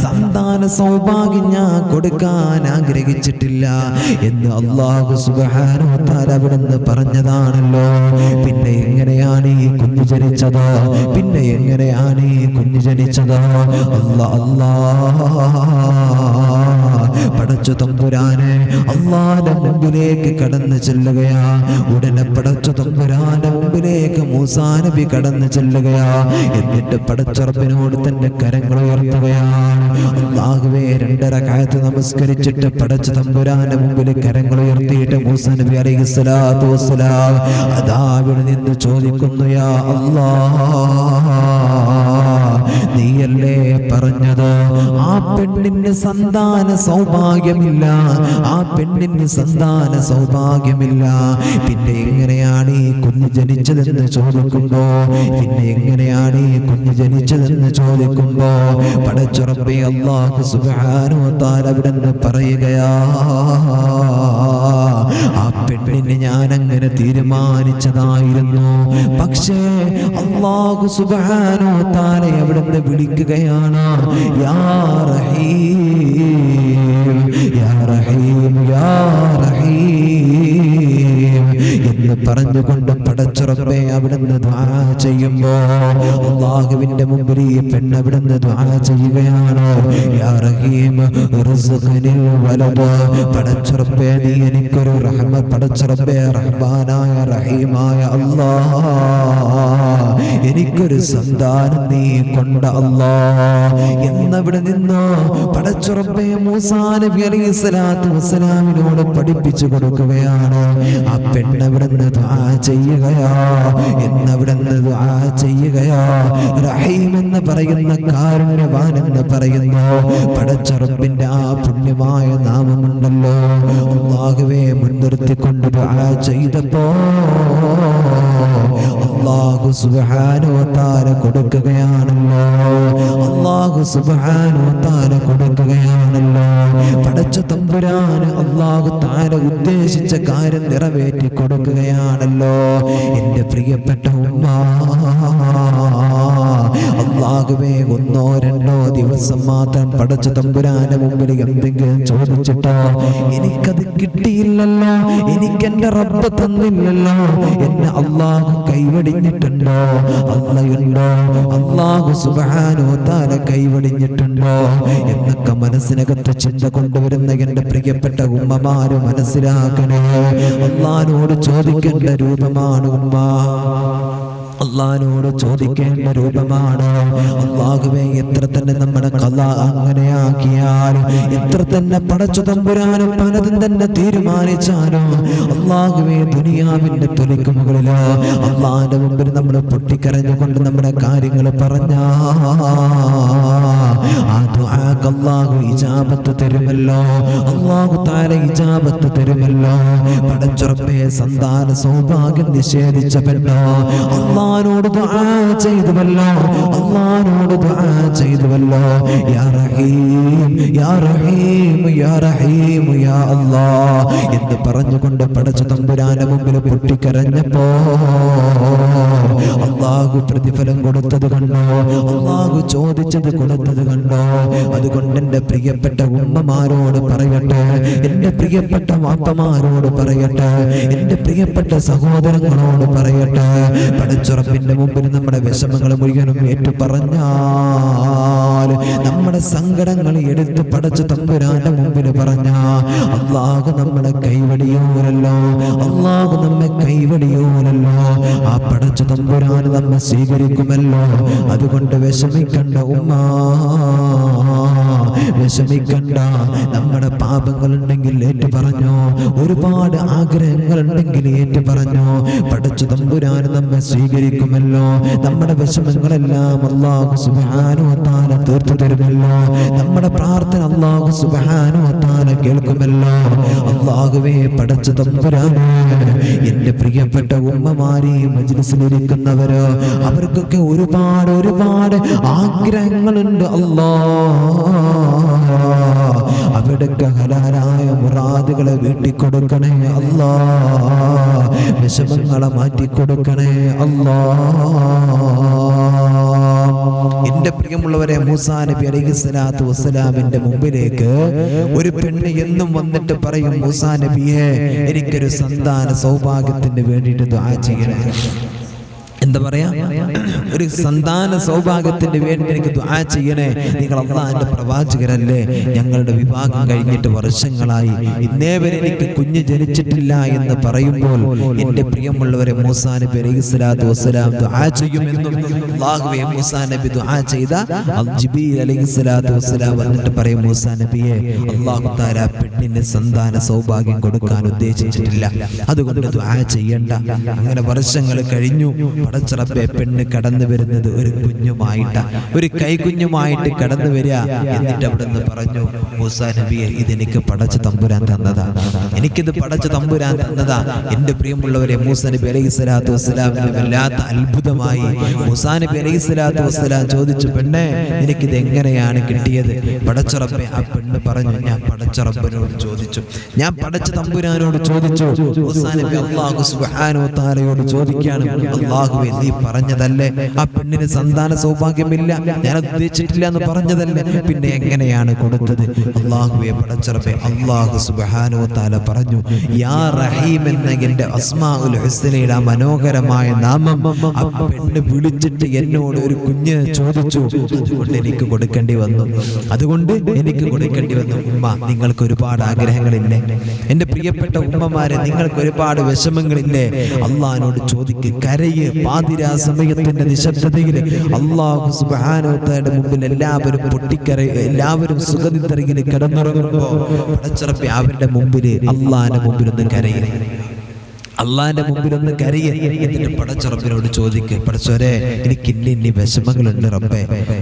സന്താന സൗഭാഗ്യം ഞാൻ കൊടുക്കാൻ ആഗ്രഹിച്ചിട്ടില്ല എന്ന് അല്ലാഹു സുബ്ഹാനഹു വ തആല അവിടുന്ന് പറഞ്ഞതാണല്ലോ. പിന്നെ എങ്ങനെയാണ് ഈ കുഞ്ഞു ജനിച്ചത്? പിന്നെ എങ്ങനെയാണ് ഈ കുഞ്ഞു ജനിച്ചത്? പടച്ച തമ്പുരാനെ അല്ലാഹുവിന്റെ മുമ്പിലേക്ക് കടന്നു ചെല്ലുകയാ. ഉടനെ പടച്ച തമ്പുരാന്റെ മുമ്പിലേക്ക് മൂസാ നബി കടന്നു ചെല്ലുകയാ. എന്നിട്ട് പടച്ച റബ്ബിനോട് തന്റെ കരങ്ങൾ ഉയർത്തുകയാണ്. അല്ലാഹുവേ 2 റക്അത്ത് നമസ്കരിച്ചിട്ട് പടച്ച തമ്പുരാന്റെ മുമ്പിൽ കരങ്ങൾ ഉയർത്തിയിട്ട് മൂസാ നബി അലൈഹിസ്സലാത്തു വസ്സലാം അതാ അവിടെ നിന്ന് ചോദിക്കുന്നു, യാ അല്ലാഹ് നീയല്ലേ പറഞ്ഞത് ആ പെണ്ണിന്റെ സന്താന സൗഭാഗ്യമില്ല, ആ പെണ്ണിന് സന്താന സൗഭാഗ്യമില്ല. പിന്നെ എങ്ങനെയാണ് ഈ കുഞ്ഞ് ജനിച്ചതെന്ന് ചോദിക്കുമ്പോ പടച്ച റബ്ബേ അല്ലാഹു സുബ്ഹാനഹു വ തആല അവിടുന്ന് പറയുകയാ, ആ പെണ്ണിനെ ഞാൻ അങ്ങനെ തീരുമാനിച്ചതായിരുന്നു. പക്ഷേ അല്ലാഹു സുബ്ഹാനഹു വ തആല അവിടുന്ന് വിളിക്കുകയാണ്, യാ റഹീം യാ റഹീം യാ റഹീം എന്ന് പറഞ്ഞുകൊണ്ട് പടച്ച റബ്ബേ അവിടുന്ന് ദുആ ചെയ്യുമ്പോ അല്ലാഹുവിന്റെ മുമ്പിൽ ഈ പെണ്ണ് അവിടുന്ന് ദുആ ചെയ്യുകയാണ്, യാ റഹീം റിസ്ഖനിൽ വലദ്, പടച്ച റബ്ബേ നീ എനിക്കൊരു റഹ്മത്ത്, പടച്ച റബ്ബേ റഹ്മാനായ റഹീമായ അല്ലാഹ് എനിക്കൊരു സന്താനം നീ കൊണ്ട അല്ലാഹ് എന്നവിടെ നിന്ന് പടച്ച റബ്ബേ മൂസാ നബി അലൈഹിസ്സലാത്തു വസ്സലാമിനോട് പഠിപ്പിച്ചു കൊടുക്കുകയാണ്. ആ പെണ്ണ് അവിടുന്ന് ദുആ ചെയ്യുകയാ, എന്നവിടുന്ന് ദുആ ചെയ്യുകയാ. റഹീം എന്ന് പറയുന്ന കാരുണ്യവാൻ എന്ന് പറയുന്നു പടച്ച റബ്ബിന്റെ ആ പുണ്യമായ നാമമുണ്ടല്ലോ, അല്ലാഹുവേ മുൻനിർത്തിക്കൊണ്ട് ദുആ ചെയ്തപ്പോ അല്ലാഹു സുബ്ഹാനഹു വ തആല കൊടുക്കുകയാണല്ലോ, അല്ലാഹു സുബ്ഹാനഹു വ തആല കൊടുക്കുകയാണല്ലോ. പടച്ച തമ്പുരാന് അല്ലാഹു തആല ഉദ്ദേശിച്ച കാര്യം നിറവേറ്റി കൊടുക്കുകയാണല്ലോ. എൻ്റെ പ്രിയപ്പെട്ട ഉമ്മ, അല്ലാഹുവേ ഒന്നോ രണ്ടോ ദിവസം മാത്രം പടച്ച തമ്പുരാന്റെ മുമ്പിൽ എന്തെങ്കിലും ചോദിച്ചിട്ടോ എനിക്കത് കിട്ടിയില്ലല്ലോ, എനിക്കെന്റെ റബ്ബ് തന്നില്ലല്ലോ, എന്നെ അല്ലാഹു കൈവടിഞ്ഞിട്ടുണ്ടോ, അള്ളയുണ്ടോ, അല്ലാഹു സുബ്ഹാനഹു വ തആല കൈവടിഞ്ഞിട്ടുണ്ടോ എന്നൊക്കെ മനസ്സിനകത്ത് ചിന്ത കൊണ്ടുവരുന്ന എൻ്റെ പ്രിയപ്പെട്ട ഉമ്മമാര് മനസ്സിലാക്കണേ. അല്ലാഹുവോട് ചോദിക്കേണ്ട രൂപമാണ് ഉമ്മ, അള്ളാഹിനോട് ചോദിക്കേണ്ട രൂപമാണ്. അല്ലാഹുവേ എത്ര തന്നെ നമ്മുടെ ഖള അങ്ങനെയാക്കിയാലും, എത്ര തന്നെ പടച്ച തമ്പുരാനും പലതും തന്നെ തീരുമാനിച്ചാലും, അല്ലാഹുവേ ദുനിയാവിന്റെ തൊലിക്ക് മുകളിലോ അള്ളാഹിന്റെ മുമ്പിൽ നമ്മൾ പൊട്ടിക്കരഞ്ഞുകൊണ്ട് നമ്മുടെ കാര്യങ്ങൾ പറഞ്ഞാ ആ ദുആക്ക് അല്ലാഹു ഇജാബത്ത് തരുമല്ലോ, അല്ലാഹു തആല ഇജാബത്ത് തരുമല്ലോ. പടച്ച റബ്ബേ സന്താന സൗഭാഗ്യം നിഷേധിച്ച പെണ്ണോ അല്ലാഹുവോട് ദുആ ചെയ്തുവല്ലോ, അല്ലാഹുവോട് ദുആ ചെയ്തുവല്ലോ, യാ റഹീം യാ റഹീം യാ റഹീം യാ അല്ലാഹ് എന്ന് പറഞ്ഞുകൊണ്ട് പടച്ച തമ്പുരാന്റെ മുമ്പിൽ പൊട്ടിക്കരഞ്ഞപ്പോ അല്ലാഹു പ്രതിഫലം കൊടുത്തത് കണ്ടോ, അല്ലാഹു ചോദിച്ചത് കൊടുത്തത് കണ്ടോ. അതുകൊണ്ട് എൻ്റെ പ്രിയപ്പെട്ട ഉമ്മമാരോട് പറയട്ടെ, എൻ്റെ പ്രിയപ്പെട്ട വാപ്പമാരോട് പറയട്ടെ, എൻ്റെ പ്രിയപ്പെട്ട സഹോദരങ്ങളോട് പറയട്ടെ, പടച്ച റബ്ബിന്റെ മുമ്പിൽ നമ്മുടെ വിഷമങ്ങൾ മുഴുവനും ഏറ്റു പറഞ്ഞാൽ, നമ്മുടെ സങ്കടങ്ങൾ എടുത്ത് പടച്ച തമ്പുരാന്റെ മുമ്പിൽ പറഞ്ഞാ അല്ലാഹു നമ്മളെ കൈവടിയൂലല്ലോ, അല്ലാഹു നമ്മെ കൈവടിയൂലല്ലോ. ആ പടച്ച തമ്പുരാൻ നമ്മെ സ്വീകരിക്കുമല്ലോ. അതുകൊണ്ട് വിഷമിക്കണ്ട ഉമ്മ, വിഷമിക്കണ്ട. നമ്മുടെ പാപങ്ങളുണ്ടെങ്കിൽ ഏറ്റു പറഞ്ഞോ, ഒരുപാട് ആഗ്രഹങ്ങളുണ്ടെങ്കിൽ ഏറ്റു പറഞ്ഞോ, പടച്ച തമ്പുരാൻ നമ്മെ സ്വീകരിക്കുമല്ലോ. നമ്മുടെ വിഷമങ്ങളെല്ലാം അല്ലാഹു സുബ്ഹാനഹു വ തആല തീർത്തു തരുമല്ലോ. നമ്മുടെ പ്രാർത്ഥന അല്ലാഹു സുബ്ഹാനഹു വ തആല കേൾക്കുമല്ലോ. അല്ലാഹുവേ പടച്ച തമ്പുരാനെ, എൻ്റെ പ്രിയപ്പെട്ട ഉമ്മമാരെ മജ്ലിസിലിരിക്കുന്നവര് അവർക്കൊക്കെ ഒരുപാട് ഒരുപാട് ആഗ്രഹങ്ങളുണ്ട് അല്ലാഹ്. അവിടൊക്കെ ഹലാലായ മുറാദുകളെ വീട്ടിക്കൊടുക്കണേ അല്ലാഹ്, വിഷമങ്ങളെ മാറ്റിക്കൊടുക്കണേ അല്ലാഹ്. എന്റെ പ്രിയമുള്ളവരെ, മൂസാ നബി അലൈഹിസ്സലാത്തു വസ്സലാമിന്റെ മുമ്പിലേക്ക് ഒരു പെണ്ണ് എന്നും വന്നിട്ട് പറയും, മൂസാ നബിയെ എനിക്കൊരു സന്താന സൗഭാഗ്യത്തിന് വേണ്ടിയിട്ട് ദുആ ചെയ്യണേ. എന്താ പറയാ, ഒരു സന്താന സൗഭാഗ്യത്തിന് വേണ്ടി എനിക്ക് ദുആ ചെയ്യണേ, നിങ്ങൾ അല്ലാഹുവിന്റെ പ്രവാചകരല്ലേ, ഞങ്ങളുടെ വിവാഹം കഴിഞ്ഞിട്ട് വർഷങ്ങളായി, ഇന്നേ വരെ എനിക്ക് കുഞ്ഞ് ജനിച്ചിട്ടില്ല എന്ന് പറയുമ്പോൾ എൻ്റെ പ്രിയമുള്ളവരെ, മൂസാ നബി അലൈഹിസ്സലാത്തു വസ്സലാം ദുആ ചെയ്യുമെന്നും അല്ലാഹുവേ മൂസാ നബി ദുആ ചെയ്ത ജിബ്രീൽ അലൈഹിസ്സലാത്തു വസ്സലാം വന്നിട്ട് പറയും, മൂസാ നബിയെ അല്ലാഹു തആല പെണ്ണിന് സന്താന സൗഭാഗ്യം കൊടുക്കാൻ ഉദ്ദേശിച്ചിട്ടില്ല, അതുകൊണ്ട് ദുആ ചെയ്യണ്ട. അങ്ങനെ വർഷങ്ങൾ കഴിഞ്ഞു. പടച്ച റബ്ബേ പെണ്ണ് കടന്നു വരുന്നത് ഒരു കുഞ്ഞുമായിട്ട്, ഒരു കൈകുഞ്ഞുമായിട്ട് കടന്നു വരിക. എന്നിട്ട് അവിടെ നിന്ന് പറഞ്ഞു, മൂസാ നബിയെ ഇതെനിക്ക് പടച്ച തമ്പുരാൻ തന്നതാ, എനിക്കിത് പടച്ച തമ്പുരാൻ തന്നതാ. എന്റെ പ്രിയമുള്ളവരെ, മൂസാ നബി അലൈഹി സ്വലാത്തു വസ്സലാമിന് വല്ലാത്ത അത്ഭുതമായി. മൂസാ നബി അലൈഹി സ്വലാത്തു വസ്സലാം ചോദിച്ചു, പെണ്ണെ നിനക്കിത് എങ്ങനെയാണ് കിട്ടിയത്? പടച്ച റബ്ബേ, ആ പെണ്ണ് പറഞ്ഞു, ഞാൻ പടച്ച റബ്ബിനോട് ചോദിച്ചു, ഞാൻ പടച്ച തമ്പുരാനോട് ചോദിച്ചു. മൂസാ നബി അല്ലാഹു സുബ്ഹാനഹു വ തആലയോട് ചോദിക്കുകയാണ്, അല്ലാഹുവേ നീ പറഞ്ഞതല്ലേ ആ പെണ്ണിന് സന്താന സൗഭാഗ്യമില്ല, ഞാൻ ഉദ്ദേശിച്ചിട്ടില്ല എന്ന് പറഞ്ഞതല്ലേ, പിന്നെ എങ്ങനെയാണ് കൊടുത്തത്? അല്ലാഹുവേ പടച്ച റബ്ബേ, അല്ലാഹു സുബ്ഹാനഹു വ തആല പറഞ്ഞു, യാ റഹീം എന്ന എന്റെ അസ്മാഉൽ ഹുസ്നയുടെ ആ മനോഹരമായ നാമം ആ പെണ്ണ് വിളിച്ചിട്ട് എന്നോട് ഒരു കുഞ്ഞ് ചോദിച്ചു, അതുകൊണ്ട് എനിക്ക് കൊടുക്കേണ്ടി വന്നു, അതുകൊണ്ട് എനിക്ക് കൊടുക്കേണ്ടി വന്നു. ഉമ്മ, നിങ്ങൾക്ക് ഒരുപാട് ആഗ്രഹങ്ങളില്ലേ? എന്റെ പ്രിയപ്പെട്ട ഉമ്മമാരെ, നിങ്ങൾക്ക് ഒരുപാട് വിഷമങ്ങളില്ലേ? അള്ളാഹിനോട് ചോദിക്ക്, കരയ്. പാതിരാ സമയത്തിന്റെ നിശബ്ദതയിൽ അല്ലാഹു സുബ്ഹാനഹു വ തആലയുടെ മുമ്പിൽ എല്ലാവരും പൊട്ടിക്കരയും, എല്ലാവരും സുഖനിദ്രയിൽ കിടന്നുറങ്ങുമ്പോൾ പടച്ച റബ്ബേ അവരുടെ മുമ്പിൽ, അള്ളാഹിന്റെ മുമ്പിൽ ഒന്ന് കരയും, അള്ളാഹിന്റെ മുമ്പിൽ ഒന്ന് കരയ്. എന്നിട്ട് പടച്ച റബ്ബിനോട് ചോദിക്ക്, പടച്ചോനെ എനിക്ക് ഇന്ന വിഷമങ്ങളുണ്ട് റബ്ബേ,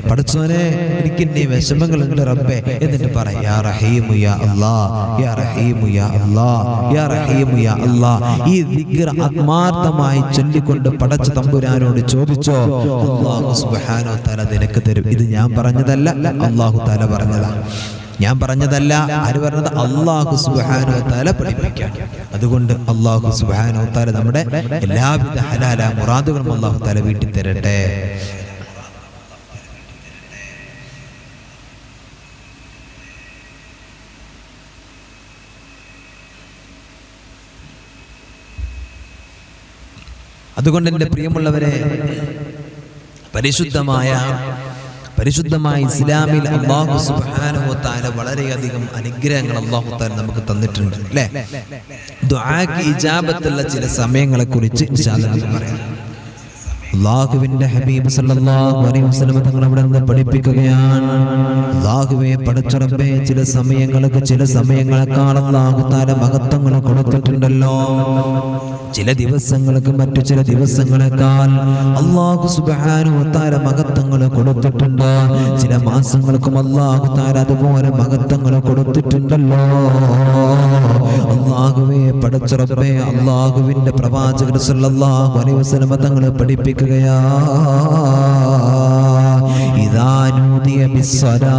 പടച്ചോനെ എനിക്ക് ഇന്ന വിഷമങ്ങളുണ്ട് റബ്ബേ. എന്നിട്ട് പറ, യാ റഹീമു യാ അല്ലാഹ്, യാ റഹീമു യാ അല്ലാഹ്, യാ റഹീമു യാ അല്ലാഹ്. ഈ ദിക്ർ ആത്മാർത്ഥമായി ചൊല്ലിക്കൊണ്ട് പടച്ച തമ്പുരാനോട് ചോദിച്ചോ, അല്ലാഹു സുബ്ഹാനഹു വ തആല നിനക്ക് തരും. ഇത് ഞാൻ പറഞ്ഞതല്ല, അല്ലാഹു തആല പറഞ്ഞതാണ്. ഞാൻ പറഞ്ഞതല്ല, ആര് പറഞ്ഞത്? അല്ലാഹു സുബ്ഹാനഹു വ തആല പഠിപ്പിക്കാൻ. അതുകൊണ്ട് അല്ലാഹു സുബ്ഹാനഹു വ തആല നമ്മുടെ എല്ലാവിധ ഹലാല മുറാദുകളും അല്ലാഹു തആല വീട്ടി തരട്ടെ. അതുകൊണ്ട് എൻ്റെ പ്രിയമുള്ളവരെ, പരിശുദ്ധമായ ഇസ്ലാമിൽ അല്ലാഹു സുബ്ഹാനഹു വ തആല വളരെയധികം അനുഗ്രഹങ്ങൾ അല്ലാഹു തആല നമുക്ക് തന്നിട്ടുണ്ട്, അല്ലേ? ദുആക്ക് ഇജാബത്തുള്ള ചില സമയങ്ങളെ കുറിച്ച് ഇൻഷാ അല്ലാഹ് നമുക്ക് പറയാം. അല്ലാഹുവിന്റെ ഹബീബ് സല്ലല്ലാഹു അലൈഹി വസല്ലം തങ്ങൾ അവിടെ നിന്ന് പഠിപ്പിക്കുകയാണ്, അല്ലാഹുവേ പടച്ച റബ്ബേ, ചില സമയങ്ങളെക്കാൾ അല്ലാഹു തആല മഹത്വങ്ങൾ കൊടുത്തിട്ടുണ്ടല്ലോ. ചില ദിവസങ്ങൾക്ക് മറ്റു ചില ദിവസങ്ങളെക്കാൾ അല്ലാഹു സുബ്ഹാനഹു വ തആല മഹത്വങ്ങൾ കൊടുത്തിട്ടുണ്ട്. ചില മാസങ്ങൾക്കും അല്ലാഹു തആല അതുപോലെ മഹത്വങ്ങൾ കൊടുത്തിട്ടുണ്ടല്ലോ. അല്ലാഹുവേ പടച്ച റബ്ബേ, അല്ലാഹുവിന്റെ പ്രവാചകർ സല്ലല്ലാഹു അലൈഹി വസല്ലം തങ്ങൾ പഠിപ്പിക്കുകയാ, ഇദാ നൂദിയ ബിസ്സലാ,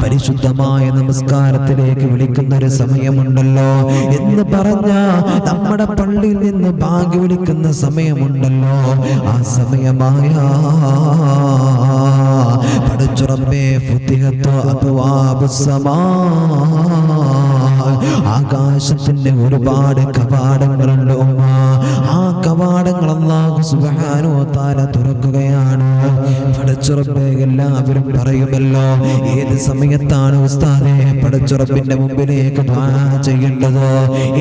പരിശുദ്ധമായ നമസ്കാരത്തിലേക്ക് വിളിക്കുന്ന ഒരു സമയമുണ്ടല്ലോ എന്ന് പറഞ്ഞ നമ്മുടെ പള്ളിയിൽ നിന്ന് ബാങ്ക് വിളിക്കുന്ന സമയമുണ്ടല്ലോ, ആ സമയമായ പടച്ച റബ്ബേ, ഫുതിഹത്തു അബ്വാബുസ് സമാ, ആകാശത്തിന്റെ ഒരുപാട് കവാടങ്ങളുണ്ട് ഉമ്മ. ആ കവാടങ്ങൾ അല്ലാഹു സുബ്ഹാനഹു വ തആല തുറക്കുകയാണ്. പടച്ച റബ്ബേ, എല്ലാവരും പറയുമല്ലോ, ഏത് സമയത്താണ് ഉസ്താദേ പടച്ച റബ്ബിന്റെ മുമ്പിലേക്ക് ദുആ ചെയ്യേണ്ടത്?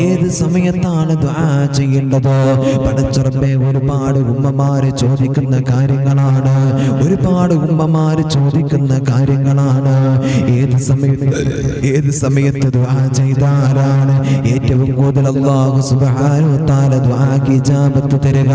ഏത് സമയത്താണ് ദുആ ചെയ്യേണ്ടത്? പടച്ച റബ്ബേ, ഒരുപാട് ഉമ്മമാര് ചോദിക്കുന്ന കാര്യങ്ങളാണ്, ഒരുപാട് ഉമ്മമാര് ചോദിക്കുന്ന കാര്യങ്ങളാണ്. ഏത് സമയത്ത് ദുആ ചെയ്താലാണ് ഏറ്റവും കൂടുതൽ അല്ലാഹു സുബ്ഹാനഹു വ തആല ദുആക്ക് ഇജാബത്ത് തരുക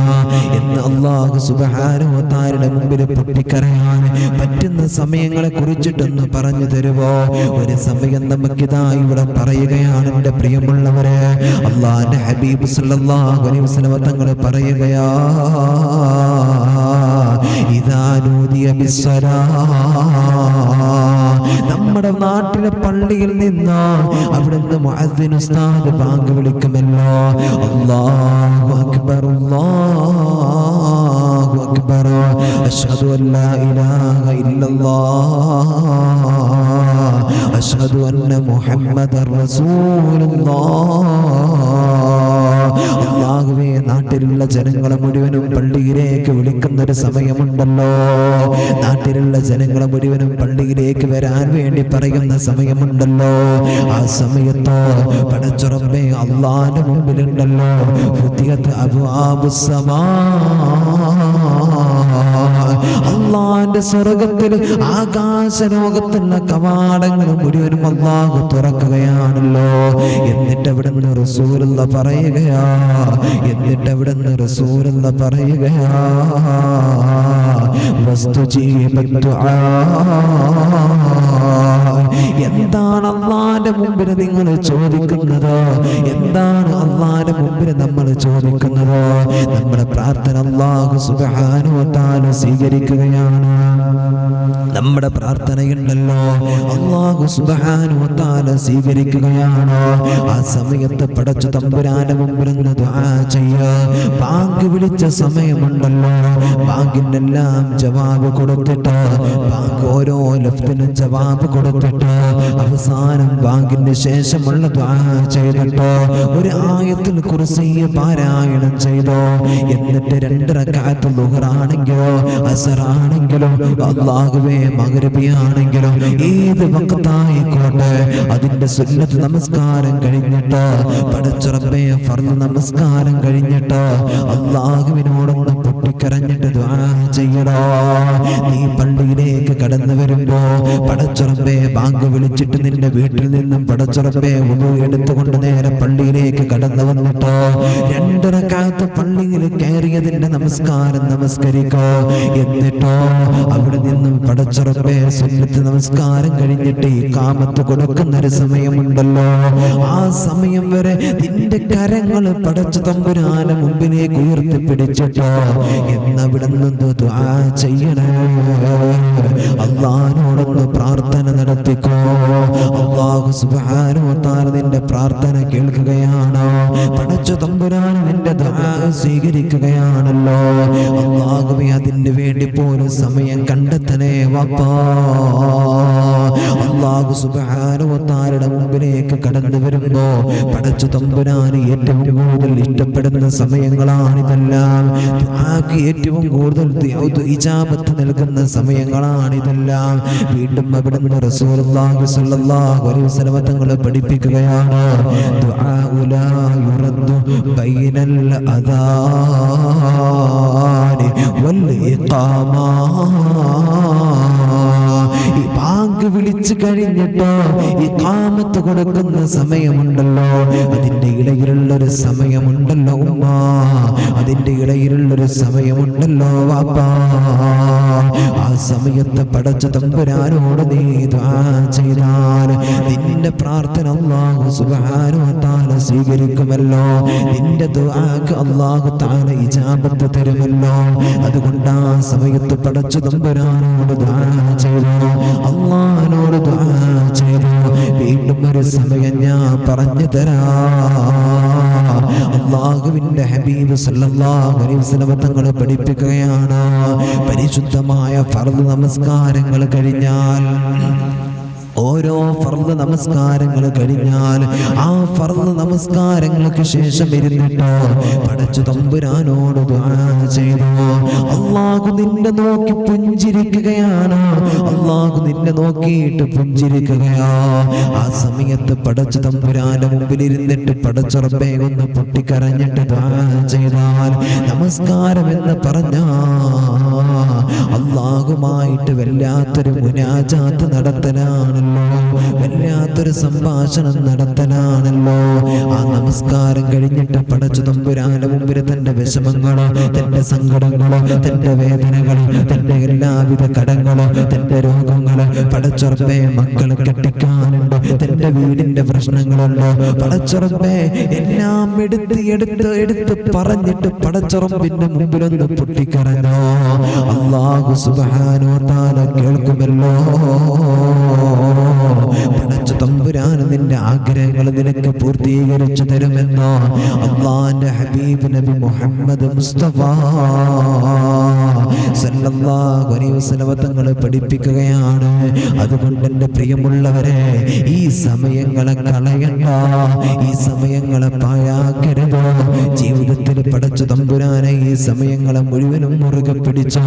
എന്ന് അല്ലാഹു സുബ്ഹാനഹു വ തആലയുടെ മുമ്പിൽ പൊട്ടിക്കരയാൻ പറ്റുന്ന സമയങ്ങളെ കുറിച്ചിട്ടൊന്ന് പറഞ്ഞു തരുമോ? ഒരു സമയം നമുക്കിതാ ഇവിടെ പറയുകയാണ് എൻ്റെ പ്രിയമുള്ളവരെ. അല്ലാഹുവിന്റെ ഹബീബ് സല്ലല്ലാഹു അലൈഹി വസല്ലം തങ്ങൾ പറയുകയാ, ഇദാ നൂദിയ ബിസ്സലാ, നമ്മുടെ നാട്ടിലെ പള്ളിയിൽ നിന്ന് അവിടുന്ന് മുഅദ്ദിൻ ഉസ്താദ് ബാങ്ക് വിളിക്കുമല്ലോ, അല്ലാഹു അക്ബർ അല്ലാഹു അക്ബർ, അശ്ഹദു അല്ലാ ഇലാഹ ഇല്ലല്ലാഹ്, അശ്ഹദു അന്ന മുഹമ്മദർ റസൂലുള്ളാഹ്. അല്ലാഹുവേ, നാട്ടിലുള്ള ജനങ്ങളെ മുഴുവനും പള്ളിയിലേക്ക് വിളിക്കുന്ന ഒരു സമയമുണ്ടല്ലോ, നാട്ടിലുള്ള ജനങ്ങളെ മുഴുവനും പള്ളിയിലേക്ക് വരാൻ വേണ്ടി പറയുന്ന സമയമുണ്ടല്ലോ. ആ സമയത്തോ പടച്ച റബ്ബേ, അല്ലാഹുവിന്റെ മുമ്പിലുണ്ടല്ലോ ഫുതിഹത്ത് അബ്വാബുസ് സമാ, അള്ളാന്റെ സ്വർഗത്തിൽ ആകാശലോകത്തുള്ള കവാടങ്ങൾ മുഴുവനും അള്ളാഹു തുറക്കുകയാണല്ലോ. എന്നിട്ട് അവിടുന്ന് റസൂലുള്ള പറയുകയാ എന്താണ് അള്ളാന്റെ മുമ്പിൽ നിങ്ങൾ ചോദിക്കുന്നത്? എന്താണ് അള്ളാന്റെ മുമ്പിൽ നമ്മൾ ചോദിക്കുന്നത്? നമ്മുടെ പ്രാർത്ഥന അല്ലാഹു സുബ്ഹാനഹു വ തആല സ്വീകരിക്കുകയാണ്. നമ്മുടെ പ്രാർത്ഥനയുണ്ടല്ലോ അല്ലാഹു സുബ്ഹാനഹു വ തആല സ്വീകരിക്കുകയാണ്. ആ സമയത്ത് പടച്ച തമ്പുരാന്റെ മുമ്പിൽ നിന്ന് ദുആ ചെയ്യാ. ബാങ്ക് വിളിച്ച സമയമുണ്ടല്ലോ, ബാങ്കിനെല്ലാം ജവാബ് കൊടുത്തിട്ട്, ബാങ്ക് ഓരോ ലഫ്തിനും ജവാബ് കൊടുത്തിട്ട്, അവസാനം ബാങ്കിന്റെ ശേഷമുള്ള ദുആ ചെയ്തിട്ട് ഒരു ആയത്തുൽ കുർസി പാരായണം ചെയ്തോ. എന്നിട്ട് 2 റക്അത്ത് ളുഹറാണെങ്കിലോ അസ്റാണെങ്കിലോ അല്ലാഹുവേ മഗ്രിബിയാണെങ്കിലോ ഏത് വഖത്തായിക്കോട്ടെ അതിന്റെ സുന്നത്ത് നമസ്കാരം കഴിഞ്ഞിട്ട്, പടച്ച റബ്ബേ ഫർള് നമസ്കാരം കഴിഞ്ഞിട്ട് അല്ലാഹുവിനോടൊന്ന് പൊട്ടിക്കരഞ്ഞിട്ട് ദുആ ചെയ്യടാ. നീ പള്ളിയിലേക്ക് കടന്നു വരുമ്പോ പടച്ച റബ്ബേ ബാങ്ക് വിളിച്ചിട്ട് നിന്റെ വീട്ടിൽ നിന്നും പടച്ച റബ്ബേ വുളു എടുത്തുകൊണ്ട് നേരെ പള്ളിയിലേക്ക് കടന്നു വന്നിട്ടോ 2 റക്അത്ത് പള്ളിയിൽ കയറിയതിന്റെ നമസ്കാരം നമസ്കരിക്കോ. എന്നിട്ടോ അവിടെ നിന്നും പടച്ച റബ്ബേ സുന്നത്ത് നമസ്കാരം കഴിഞ്ഞിട്ട് ഇഖാമത്ത് കൊടുക്കുന്ന ഒരു സമയമുണ്ടല്ലോ, ആ സമയം വരെ നിന്റെ കരങ്ങൾ പടച്ച തമ്പുരാന്റെ മുമ്പിലേക്ക് ഉയർത്തിപ്പിടിച്ചിട്ടോ എന്നവിടെ നിന്ന് ദുആ ചെയ്യണേ. അല്ലാഹുവോടൊന്ന് പ്രാർത്ഥന നടത്തിക്കോ. അല്ലാഹു സുബ്ഹാനഹു വ തആല നിന്റെ പ്രാർത്ഥന കേൾക്കുകയാണ്. പടച്ച തമ്പുരാൻ നിന്റെ ദുആ സ്വീകരിക്കുകയാണല്ലോ. അല്ലാഹുവേ അതിന് വേണ്ടി പോലും സമയം കണ്ടെത്തണേ വാപ്പാ. അല്ലാഹു സുബ്ഹാനഹു വ തആലയുടെ മുമ്പിലേക്ക് കടന്നു വരുമ്പോ പടച്ച തമ്പുരാൻ ഏറ്റവും കൂടുതൽ ഇഷ്ടപ്പെടുന്ന സമയങ്ങളാണിതെല്ലാം. ദുആക്ക് ഏറ്റവും കൂടുതൽ ഇജാബത്ത് നൽകുന്ന സമയങ്ങളാണിതെല്ലാം. വീണ്ടും അവിടുന്ന് റസൂലുള്ളാഹി സ്വല്ലല്ലാഹു അലൈഹി വസല്ലം തങ്ങൾ പഠിപ്പിക്കുകയാണ്, ദുആഉ ലാ യുറദ്ദു ബൈനൽ അദാനി വൽ ഇഖാമ. ഈ ബാങ്ക് വിളിച്ചു കഴിഞ്ഞിട്ടോ ഇഖാമത്ത് കൊടുക്കുന്ന സമയമുണ്ടല്ലോ, അതിന്റെ ഇടയിലുള്ളൊരു സമയമുണ്ടല്ലോ ഉമ്മ, അതിന്റെ ഇടയിലുള്ളൊരു സമയമുണ്ടല്ലോ വാപ്പാ. ആ സമയത്ത് പടച്ച തമ്പുരാനോട് നീ ദുആ ചെയ്താൽ നിന്റെ പ്രാർത്ഥന അല്ലാഹു സുബ്ഹാനഹു വ തആല സ്വീകരിക്കുമല്ലോ. നിന്റെ ദുആക്ക് അല്ലാഹു തആല ഇജാബത്ത് തരുമല്ലോ. അതുകൊണ്ട് ആ സമയത്ത് പടച്ച തമ്പുരാനോട് ദുആ ചെയ്തു, അല്ലാഹുവിനോട് ദുആ ചെയ്തു. വീണ്ടും ഒരു സമയം ഞാൻ പറഞ്ഞു തരാം. അല്ലാഹുവിന്റെ ഹബീബ് സല്ലല്ലാഹു അലൈഹി വസല്ലം തങ്ങൾ പഠിപ്പിക്കുകയാണ്, പരിശുദ്ധമായ ഫർദ് നമസ്കാരങ്ങൾ കഴിഞ്ഞാൽ, ഓരോ ഫർദ് നമസ്കാരങ്ങൾ കഴിഞ്ഞാൽ ആ ഫർദ് നമസ്കാരങ്ങൾക്ക് ശേഷം ഇരുന്നിട്ടോ പടച്ച തമ്പുരാനോട് ദുആ ചെയ്തു. അല്ലാഹു നിന്നെ നോക്കി പുഞ്ചിരിക്കുകയാണ്, അല്ലാഹു നിന്നെ നോക്കിയിട്ട് പുഞ്ചിരിക്കുകയാ. ആ സമയത്ത് പടച്ച തമ്പുരാന്റെ മുമ്പിൽ ഇരുന്നിട്ട് പടച്ച റബ്ബേ ഒന്ന് പൊട്ടിക്കരഞ്ഞിട്ട് ദുആ ചെയ്താൽ നമസ്കാരം എന്ന് പറഞ്ഞാ അല്ലാഹുമായിട്ട് വല്ലാത്തൊരു മുനാജാത്ത് നടത്തലാണ്, വല്ലാത്തൊരു സംഭാഷണം നടത്തലാണല്ലോ. ആ നമസ്കാരം കഴിഞ്ഞിട്ട് പടച്ച തമ്പുരാന്റെ മുമ്പിൽ തന്റെ വിഷമങ്ങളോ, തന്റെ സങ്കടങ്ങളോ, തന്റെ വേദനകളോ, തന്റെ എല്ലാവിധ കടങ്ങളോ, തന്റെ രോഗങ്ങളോ, പടച്ച റബ്ബേ മക്കളെ കെട്ടിക്കാനുണ്ടോ, തന്റെ വീടിന്റെ പ്രശ്നങ്ങളുണ്ടോ, പടച്ച റബ്ബേ എല്ലാം എടുത്ത് പറഞ്ഞിട്ട് പടച്ച റബ്ബിന്റെ മുമ്പിലൊന്ന് പൊട്ടിക്കരഞ്ഞോ. അല്ലാഹു സുബ്ഹാനഹു വ തആല കേൾക്കുമല്ലോ. പടച്ച തമ്പുരാൻ നിന്റെ ആഗ്രഹങ്ങൾ നിനക്ക് പൂർത്തീകരിച്ചു തരുമെന്നോ അല്ലാഹുവിന്റെ ഹബീബ് നബി മുഹമ്മദ് മുസ്തഫ സല്ലല്ലാഹു അലൈഹി വസല്ലം തങ്ങൾ പഠിപ്പിക്കുകയാണ്. അതുകൊണ്ട് എൻ്റെ പ്രിയമുള്ളവരെ, ഈ സമയങ്ങളെ കളയണ്ട, ഈ സമയങ്ങളെ പാഴാക്കരുത്. ജീവിതത്തിൽ പടച്ച തമ്പുരാനെ ഈ സമയങ്ങളെ മുഴുവനും മുറുകെ പിടിച്ചോ.